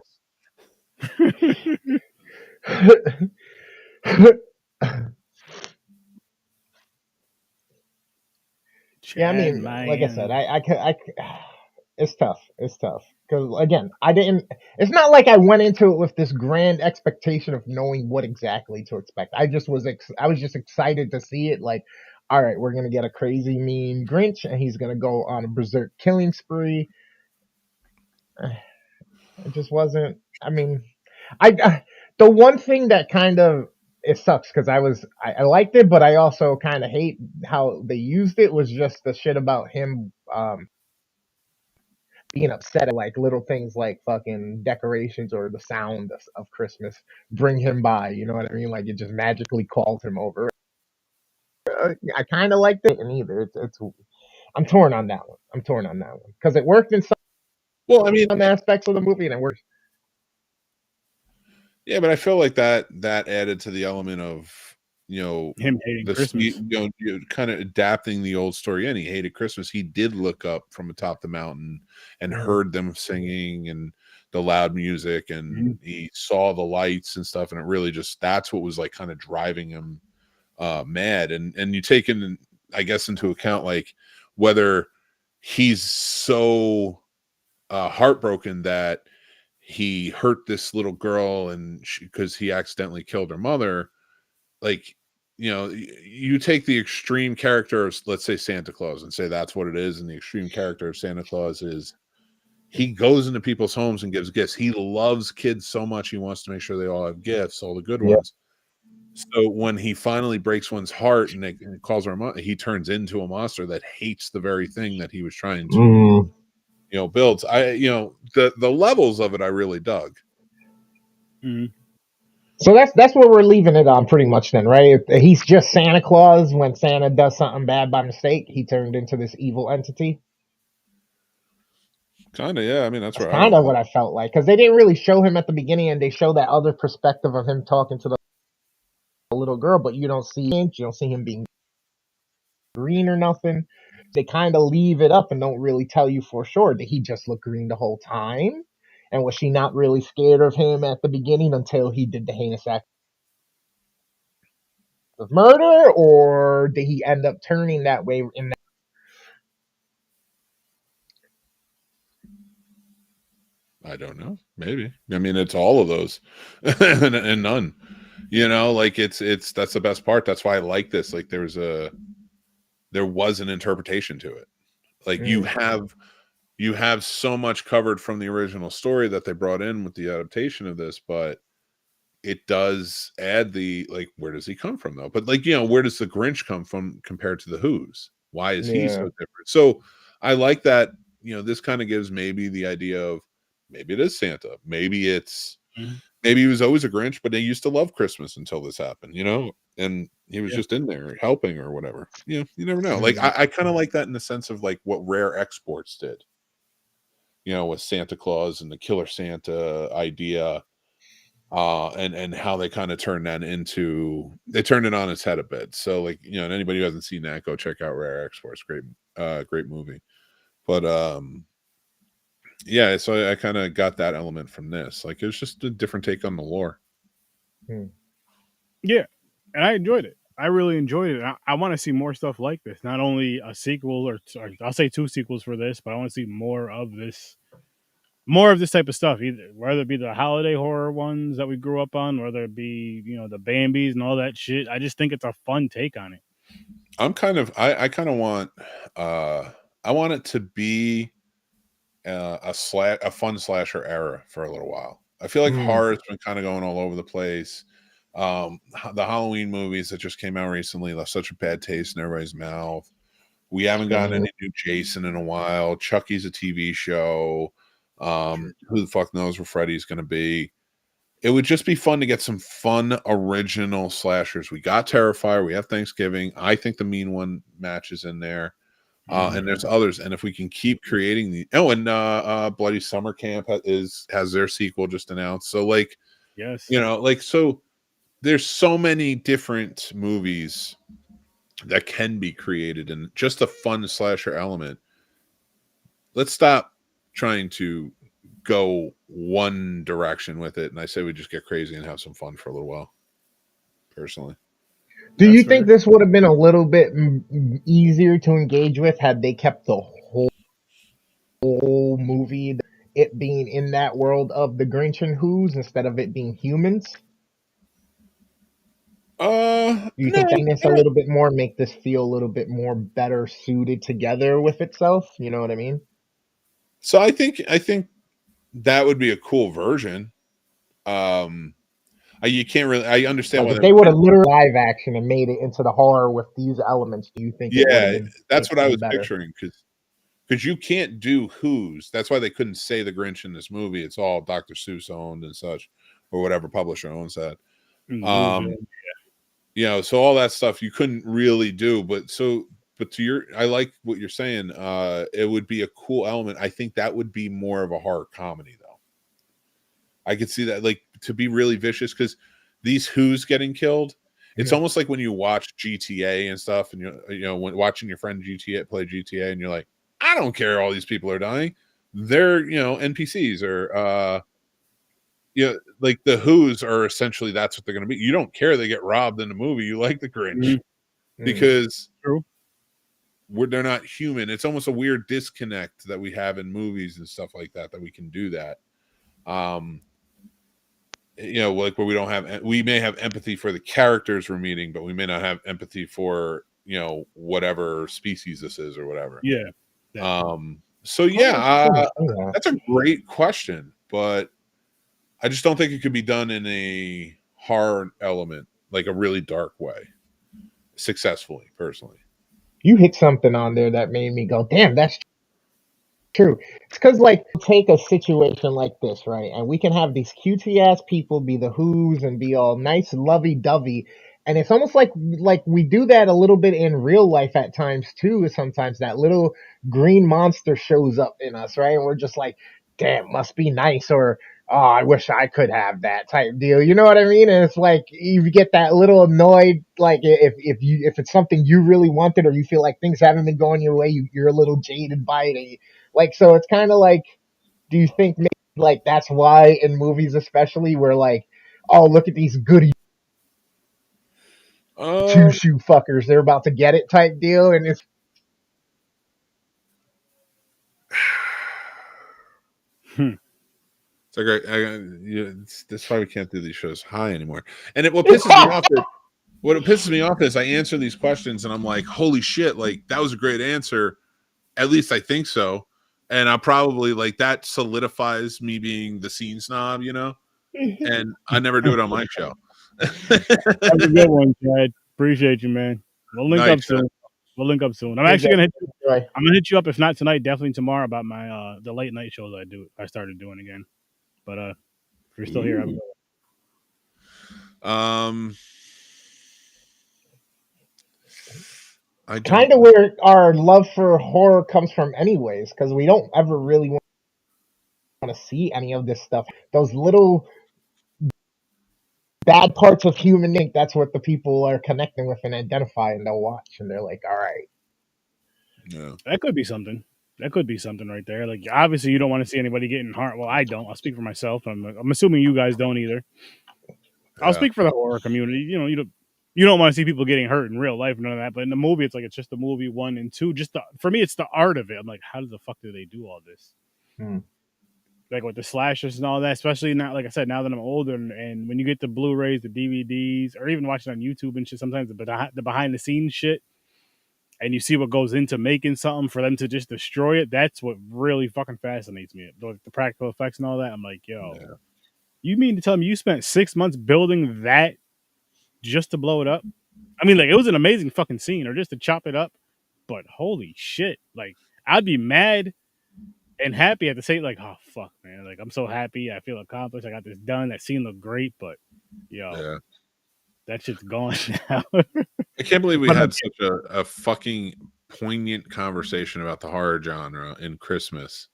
Yeah, I mean, like I said, I it's tough. It's tough because again, it's not like I went into it with this grand expectation of knowing what exactly to expect. I was just excited to see it. Like, all right, we're gonna get a crazy mean Grinch, and he's gonna go on a berserk killing spree. It just wasn't. I mean, the one thing that kind of it sucks because I liked it, but I also kind of hate how they used it. Was just the shit about him being upset at like little things like fucking decorations or the sound of Christmas bring him by. You know what I mean? Like it just magically calls him over. I kind of liked it, and either I'm torn on that one. Because it worked in some aspects of the movie, and it works. Yeah, but I feel like that added to the element of, you know, him hating Christmas. You know, kind of adapting the old story. And he hated Christmas. He did look up from atop the mountain and heard them singing and the loud music, and he saw the lights and stuff. And it really that's what was like kind of driving him mad. And you take in, I guess, into account like whether he's so heartbroken that he hurt this little girl and because he accidentally killed her mother. Like, you know, you take the extreme character of, let's say, Santa Claus, and say that's what it is. And the extreme character of Santa Claus is he goes into people's homes and gives gifts. He loves kids so much. He wants to make sure they all have gifts, all the good ones. So when he finally breaks one's heart and it calls her, he turns into a monster that hates the very thing that he was trying to, you know, build. The levels of it, I really dug. So that's where we're leaving it on pretty much then, right? He's just Santa Claus. When Santa does something bad by mistake, he turned into this evil entity. Kind of, yeah. I mean, that's right. Kind of what I felt like, because they didn't really show him at the beginning, and they show that other perspective of him talking to the little girl, but you don't see him being green or nothing. They kind of leave it up and don't really tell you for sure. Did he just look green the whole time? And was she not really scared of him at the beginning until he did the heinous act of murder? Or did he end up turning that way in that? I don't know. Maybe. I mean, it's all of those and none. You know, like it's that's the best part. That's why I like this. Like there was an interpretation to it. Like you have so much covered from the original story that they brought in with the adaptation of this, but it does add the, like, where does he come from though? But like, you know, where does the Grinch come from compared to the Who's? Why is he so different? So I like that, you know, this kind of gives maybe the idea of maybe it is Santa. Maybe it's maybe he was always a Grinch, but they used to love Christmas until this happened, you know, and he was just in there helping or whatever. Yeah, you never know. Like I kind of like that in the sense of like what Rare Exports did, you know, with Santa Claus and the Killer Santa idea, and how they kind of turned that into, they turned it on its head a bit. So like, you know, and anybody who hasn't seen that, go check out Rare Exports. Great movie. But yeah, so I kind of got that element from this. Like it was just a different take on the lore. Yeah, and I enjoyed it. I really enjoyed it. I want to see more stuff like this. Not only a sequel, or I'll say 2 sequels for this, but I want to see more of this type of stuff. Either whether it be the holiday horror ones that we grew up on, whether it be, you know, the Bambis and all that shit. I just think it's a fun take on it. I kind of want I want it to be a fun slasher era for a little while. I feel like horror's been kind of going all over the place. The Halloween movies that just came out recently left such a bad taste in everybody's mouth. We haven't gotten any new Jason in a while. Chucky's a TV show. Who the fuck knows where Freddy's going to be? It would just be fun to get some fun original slashers. We got Terrifier. We have Thanksgiving. I think the Mean One matches in there. And there's others. And if we can keep creating the Bloody Summer Camp has their sequel just announced. So like, yes, you know, like, so there's so many different movies that can be created and just a fun slasher element. Let's stop trying to go one direction with it. And I say we just get crazy and have some fun for a little while. Personally. Do you think this would have been a little bit easier to engage with had they kept the whole movie, it being in that world of the Grinch and Who's instead of it being humans? Do you think that makes a little bit more, make this feel a little bit more better suited together with itself? You know what I mean? So I think that would be a cool version. You can't really. I understand like if they would have literally live action and made it into the horror with these elements. Do you think? Yeah, that's what I was picturing, because you can't do Who's. That's why they couldn't say the Grinch in this movie. It's all Dr. Seuss owned and such, or whatever publisher owns that. You know, so all that stuff you couldn't really do. But to your, I like what you're saying. It would be a cool element. I think that would be more of a horror comedy, though. I could see that, like, to be really vicious, because these Who's getting killed. It's almost like when you watch GTA and stuff, and you know, when watching your friend play GTA, and you're like, I don't care, all these people are dying. They're, you know, NPCs, or you know, like the Who's are essentially, that's what they're going to be. You don't care they get robbed in the movie. You like the Grinch because they're not human. It's almost a weird disconnect that we have in movies and stuff like that we can do that. You know, like where we may have empathy for the characters we're meeting, but we may not have empathy for, you know, whatever species this is or whatever. Yeah. So yeah, that's a great question, but I just don't think it could be done in a horror element, like a really dark way, successfully, personally. You hit something on there that made me go, damn, that's true. It's because, like, take a situation like this, right? And we can have these cutesy ass people be the Who's and be all nice, lovey dovey. And it's almost like we do that a little bit in real life at times too. Sometimes that little green monster shows up in us, right? And we're just like, damn, must be nice, or oh, I wish I could have that type deal. You know what I mean? And it's like you get that little annoyed, like if it's something you really wanted, or you feel like things haven't been going your way, you're a little jaded by it. And like, so it's kind of like, do you think maybe like that's why in movies especially we're like, oh, look at these goody two-shoe fuckers, they're about to get it type deal, and it's It's like that's why we can't do these shows high anymore. And what pisses me off is I answer these questions and I'm like, holy shit, like that was a great answer. At least I think so. And I probably, like, that solidifies me being the scene snob, you know? and I never do it on my show. That's a good one, Chad. Appreciate you, man. We'll link up soon. We'll link up soon. I'm actually gonna hit you. I'm gonna hit you up if not tonight, definitely tomorrow about my the late night shows I started doing again. But if you're still here, kind of where our love for horror comes from, anyways, because we don't ever really want to see any of this stuff. Those little bad parts of human ink, that's what the people are connecting with and identify, and they'll watch, and they're like, all right. Yeah. That could be something. That could be something right there. Like, obviously, you don't want to see anybody getting harmed. Well, I don't. I'll speak for myself. I'm assuming you guys don't either. I'll speak for the horror community. You know, you don't want to see people getting hurt in real life, none of that. But in the movie, it's like it's just the movie 1 and 2. For me, it's the art of it. I'm like, how the fuck do they do all this? Like with the slashers and all that, especially now, like I said, now that I'm older, and when you get the Blu-rays, the DVDs, or even watching on YouTube and shit, sometimes the behind the scenes shit, and you see what goes into making something for them to just destroy it, that's what really fucking fascinates me. The practical effects and all that. I'm like, yo, you mean to tell me you spent 6 months building that just to blow it up? I mean, like, it was an amazing fucking scene, or just to chop it up, but holy shit. Like, I'd be mad and happy at the same, like, oh fuck, man, like, I'm so happy, I feel accomplished, I got this done, that scene looked great, but that shit's gone now. I can't believe we had such a fucking poignant conversation about the horror genre in Christmas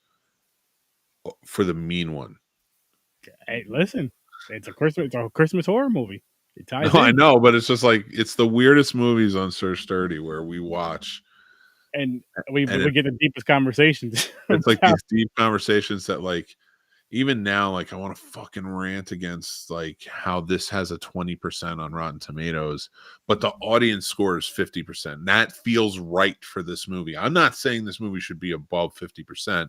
for the mean one. Hey, listen, it's a Christmas horror movie. It ties in. I know, but it's just like, it's the weirdest movies on Sir Sturdy where we watch. And we get the deepest conversations. It's like these deep conversations that, like, even now, like, I want to fucking rant against, like, how this has a 20% on Rotten Tomatoes, but the audience score is 50%. That feels right for this movie. I'm not saying this movie should be above 50%,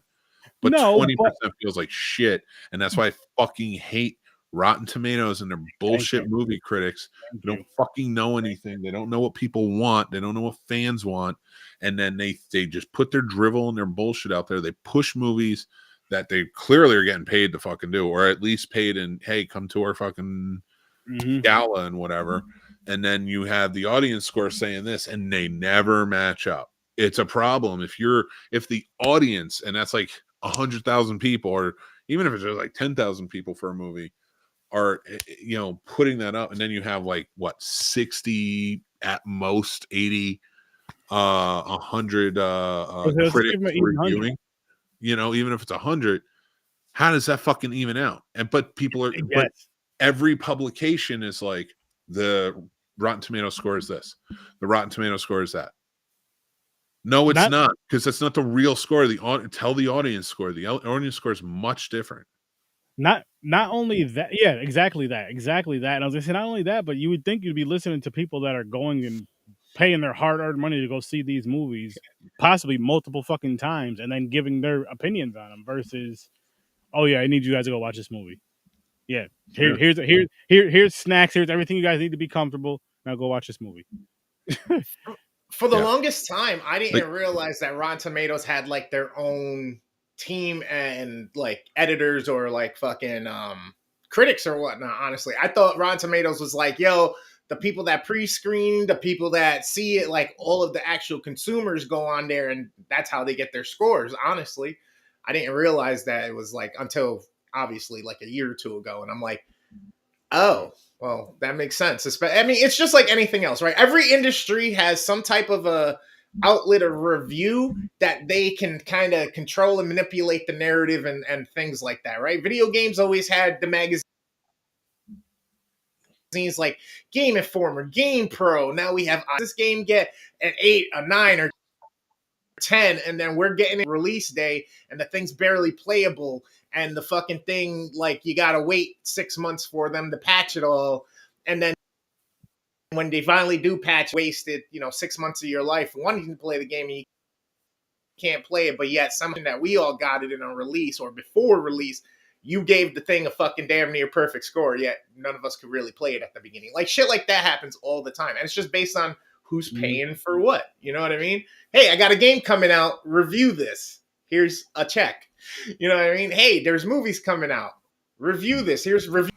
but 20% feels like shit. And that's why I fucking hate Rotten Tomatoes and their bullshit movie critics. They don't fucking know anything. They don't know what people want. They don't know what fans want. And then they just put their drivel and their bullshit out there. They push movies that they clearly are getting paid to fucking do, or at least paid in, hey, come to our fucking gala and whatever. And then you have the audience score saying this, and they never match up. It's a problem if the audience, and that's like 100,000 people, or even if it's just like 10,000 people for a movie, are, you know, putting that up, and then you have like what, 60 at most, 80, 100 critics reviewing. You know, even if it's 100, how does that fucking even out? But people are, but every publication is like, the Rotten Tomato score is this, the Rotten Tomato score is that. No, it's not, because that's not the real score. Tell the audience score. The audience score is much different. Not only that, exactly that. And I was gonna say, not only that, but you would think you'd be listening to people that are going and paying their hard-earned money to go see these movies, possibly multiple fucking times, and then giving their opinions on them, versus, oh yeah, I need you guys to go watch this movie. Yeah, here's snacks, here's everything you guys need to be comfortable. Now go watch this movie. For the longest time, I didn't realize that Rotten Tomatoes had like their own team and like editors or like fucking critics or whatnot. Honestly, I thought Rotten Tomatoes was like, yo, the people that pre-screen, the people that see it, like all of the actual consumers go on there, and that's how they get their scores. Honestly, I didn't realize that it was like until obviously like a year or two ago, and I'm like, oh, well, that makes sense. I mean, it's just like anything else, right? Every industry has some type of a outlet of review that they can kind of control and manipulate the narrative and things like that, right? Video games always had the magazines like Game Informer, Game Pro. Now we have this game get an 8, a 9, or 10, and then we're getting a release day and the thing's barely playable, and the fucking thing, like, you gotta wait 6 months for them to patch it all, and then when they finally do patch, wasted 6 months of your life wanting to play the game and you can't play it, but yet something that we all got it in a release or before release, you gave the thing a fucking damn near perfect score, yet none of us could really play it at the beginning. Like, shit like that happens all the time, and it's just based on who's paying for what. You know what I mean? Hey, I got a game coming out. Review this. Here's a check. You know what I mean? Hey, there's movies coming out. Review this. Here's review.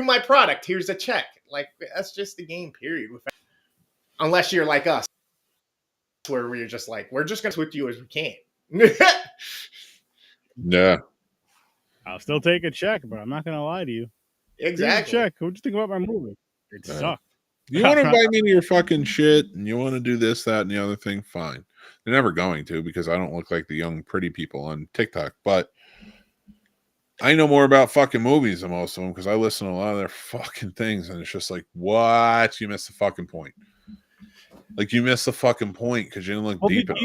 my product. Here's a check. Like, that's just the game, period. Unless you're like us, where we're just like, we're just going to with you as we can. Yeah. I'll still take a check, but I'm not going to lie to you. Exactly. Here's a check. What'd you think about my movie? It sucked. You want to invite me to your fucking shit and you want to do this, that, and the other thing? Fine. They're never going to because I don't look like the young, pretty people on TikTok. But I know more about fucking movies than most of them because I listen to a lot of their fucking things. And it's just like, what? You missed the fucking point. Like, you missed the fucking point because you didn't look deep enough.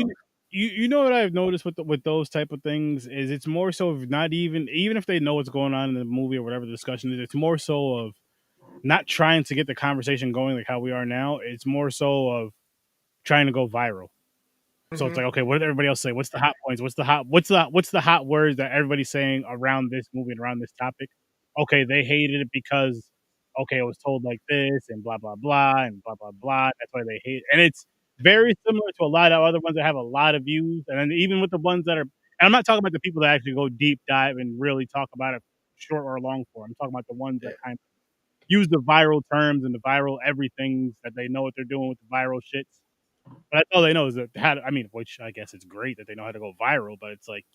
You know what I've noticed with those type of things is it's more so of not even if they know what's going on in the movie or whatever the discussion is, it's more so of not trying to get the conversation going like how we are now. It's more so of trying to go viral. So it's like, okay, what did everybody else say? What's the hot points? What's the hot words that everybody's saying around this movie and around this topic? Okay, they hated it because it was told like this and blah blah blah and blah blah blah. That's why they hate it. And it's very similar to a lot of other ones that have a lot of views. And then even with the ones that are, and I'm not talking about the people that actually go deep dive and really talk about it short or long form. I'm talking about the ones that kind of use the viral terms and the viral everythings that they know what they're doing with the viral shits. But that's all they know is that which I guess it's great that they know how to go viral, but it's like,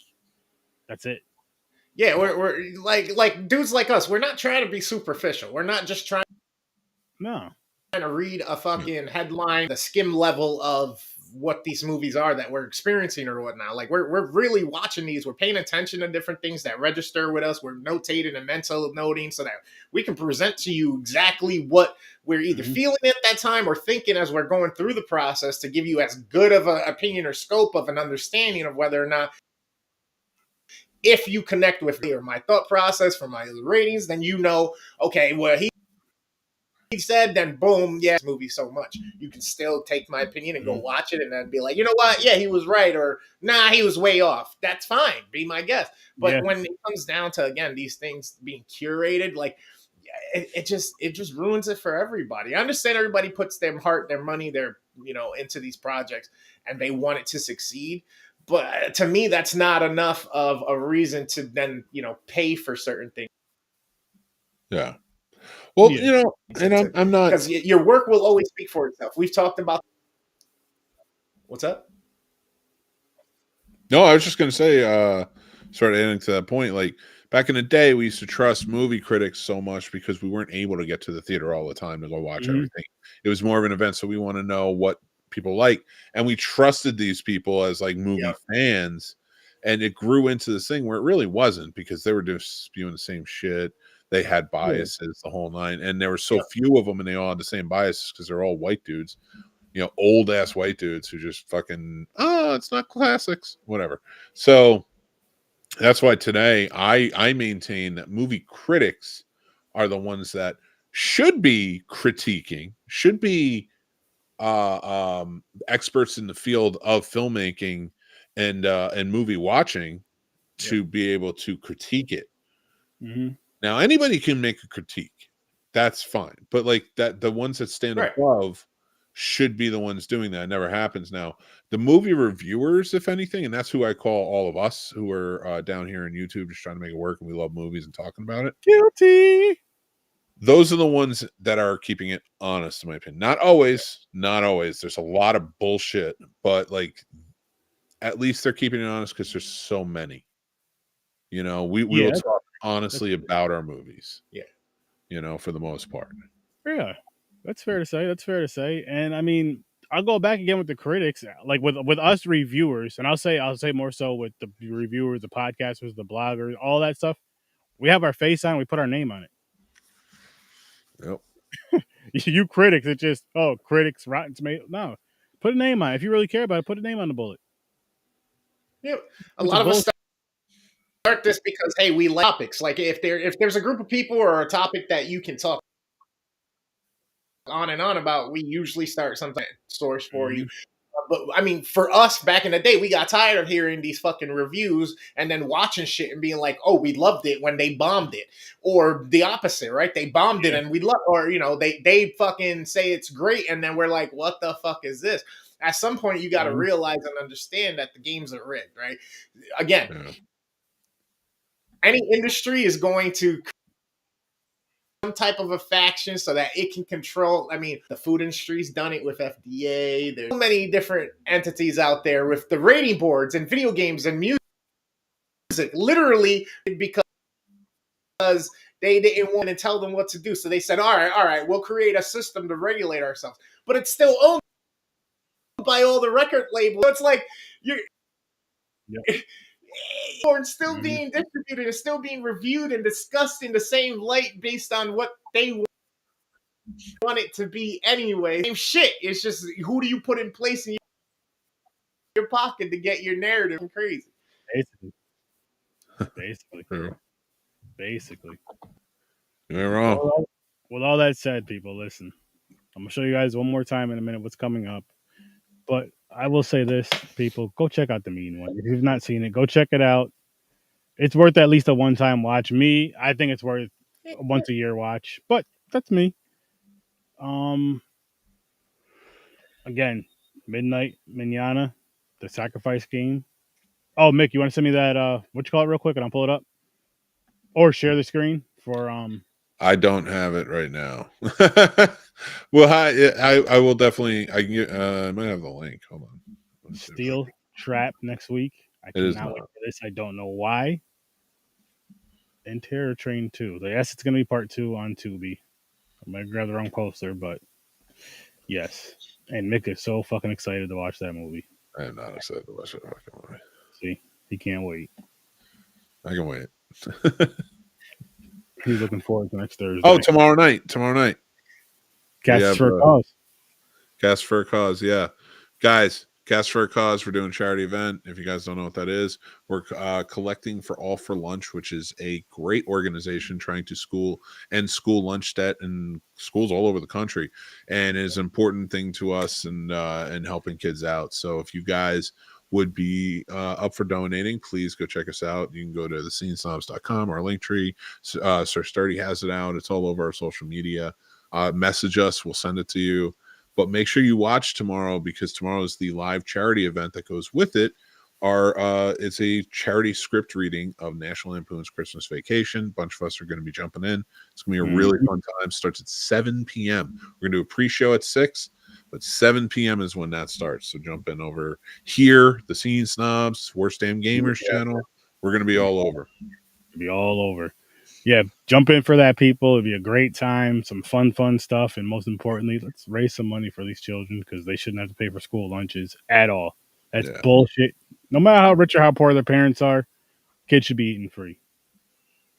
that's it. Yeah, we're like dudes like us. We're not trying to be superficial. We're not just trying to read a fucking headline, the skim level of what these movies are that we're experiencing or whatnot. Like we're really watching these. We're paying attention to different things that register with us. We're notating and mental noting so that we can present to you exactly what we're either feeling at that time or thinking as we're going through the process to give you as good of an opinion or scope of an understanding of whether or not, if you connect with me or my thought process for my ratings, then you know, okay, well, he said, then boom, yeah, this movie so much. You can still take my opinion and go watch it and then be like, you know what? Yeah, he was right, or nah, he was way off. That's fine. Be my guest. But when it comes down to, again, these things being curated, like it just ruins it for everybody. I understand everybody puts their heart, their money, their into these projects and they want it to succeed. But to me, that's not enough of a reason to then, pay for certain things. Yeah. Well, and I'm not, because your work will always speak for itself. We've talked about. What's up? No, I was just going to say, sort of adding to that point, like back in the day, we used to trust movie critics so much because we weren't able to get to the theater all the time to go watch everything. It was more of an event, so we want to know what people like, and we trusted these people as like movie fans, and it grew into this thing where it really wasn't because they were just spewing the same shit. They had biases, the whole nine, and there were so few of them, and they all had the same biases because they're all white dudes, old ass white dudes who just fucking it's not classics, whatever. So that's why today I maintain that movie critics are the ones that should be critiquing, should be experts in the field of filmmaking and movie watching to be able to critique it. Now anybody can make a critique, that's fine, but like that, the ones that stand above should be the ones doing that. It never happens. Now the movie reviewers, if anything, and that's who I call all of us who are down here on YouTube just trying to make it work, and we love movies and talking about it. Guilty. Those are the ones that are keeping it honest, in my opinion. Not always. There's a lot of bullshit, but like at least they're keeping it honest because there's so many. We will talk honestly about our movies. Yeah. For the most part. Yeah. That's fair to say. And I mean, I'll go back again with the critics, like with us reviewers, and I'll say more so with the reviewers, the podcasters, the bloggers, all that stuff. We have our face on, we put our name on it. Yep. You critics, it's just critics, Rotten Tomatoes. No, put a name on it. If you really care about it, put a name on the bullet. Yeah, a lot of us start this because hey, we like topics. Like if there's a group of people or a topic that you can talk on and on about, we usually start something source for you. But I mean, for us back in the day, we got tired of hearing these fucking reviews and then watching shit and being like, oh, we loved it when they bombed it. Or the opposite, right? They bombed it and we love, or, they fucking say it's great. And then we're like, what the fuck is this? At some point, you got to realize and understand that the games are rigged, right? Again, any industry is going to some type of a faction so that it can control. I mean, the food industry's done it with FDA. There's so many different entities out there with the rating boards and video games and music, literally because they didn't want to tell them what to do. So they said, all right, we'll create a system to regulate ourselves. But it's still owned by all the record labels. So it's like you're it's still being distributed, it's still being reviewed and discussed in the same light based on what they want it to be anyway. Same shit. It's just who do you put in place in your pocket to get your narrative crazy? Basically. You're wrong. With all that said, people, listen. I'm gonna show you guys one more time in a minute what's coming up. But I will say this, people, go check out the Mean One. If you've not seen it, go check it out. It's worth at least a one-time watch. I think it's worth a once-a-year watch, but that's me. Again, Midnight Manana, the Sacrifice Game. Oh, Mick, you want to send me that? What you call it, real quick, and I'll pull it up, or share the screen for. I don't have it right now. Well, I will definitely. I might have the link. Hold on. Steel Trap next week. I cannot wait for this. I don't know why. And Terror Train 2. Yes, it's going to be part 2 on Tubi. I might grab the wrong poster, but yes. And Mick is so fucking excited to watch that movie. I am not excited to watch that fucking movie. See, he can't wait. I can wait. He's looking forward to next Thursday. Oh, tomorrow night. Cast for a Cause. Cast for a Cause, yeah. Guys, Cast for a Cause, we're doing a charity event. If you guys don't know what that is, we're collecting for All for Lunch, which is a great organization trying to end school lunch debt in schools all over the country, and is an important thing to us and helping kids out. So if you guys would be up for donating, please go check us out. You can go to thecinesnobs.com, our Linktree. Sir Sturdy has it out. It's all over our social media. Message us. We'll send it to you. But make sure you watch tomorrow, because tomorrow is the live charity event that goes with it. It's a charity script reading of National Lampoon's Christmas Vacation. A bunch of us are going to be jumping in. It's going to be a really fun time. Starts at 7 p.m. We're going to do a pre-show at 6, but 7 p.m. is when that starts. So jump in over here, the Scene Snobs, Worst Damn Gamers channel. We're going to be all over. Yeah, jump in for that, people. It'll be a great time, some fun stuff, and most importantly, let's raise some money for these children, because they shouldn't have to pay for school lunches at all. That's bullshit. No matter how rich or how poor their parents are, kids should be eating free.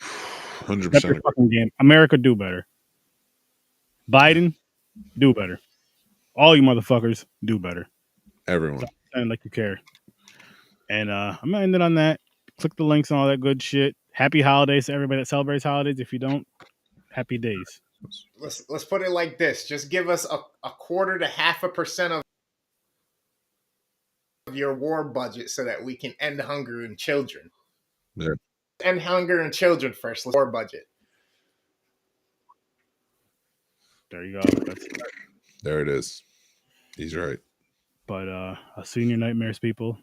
100%. Fucking game. America, do better. Biden, do better. All you motherfuckers, do better. Everyone. Sound like you care. And I'm gonna end it on that. Click the links and all that good shit. Happy holidays to everybody that celebrates holidays. If you don't, happy days. Let's put it like this. Just give us a quarter to 0.5% of your war budget so that we can end hunger in children. Yeah. End hunger in children first. War budget. There you go. There it is. He's right. But I'll see you in your nightmares, people.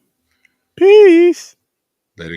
Peace. Later, guys.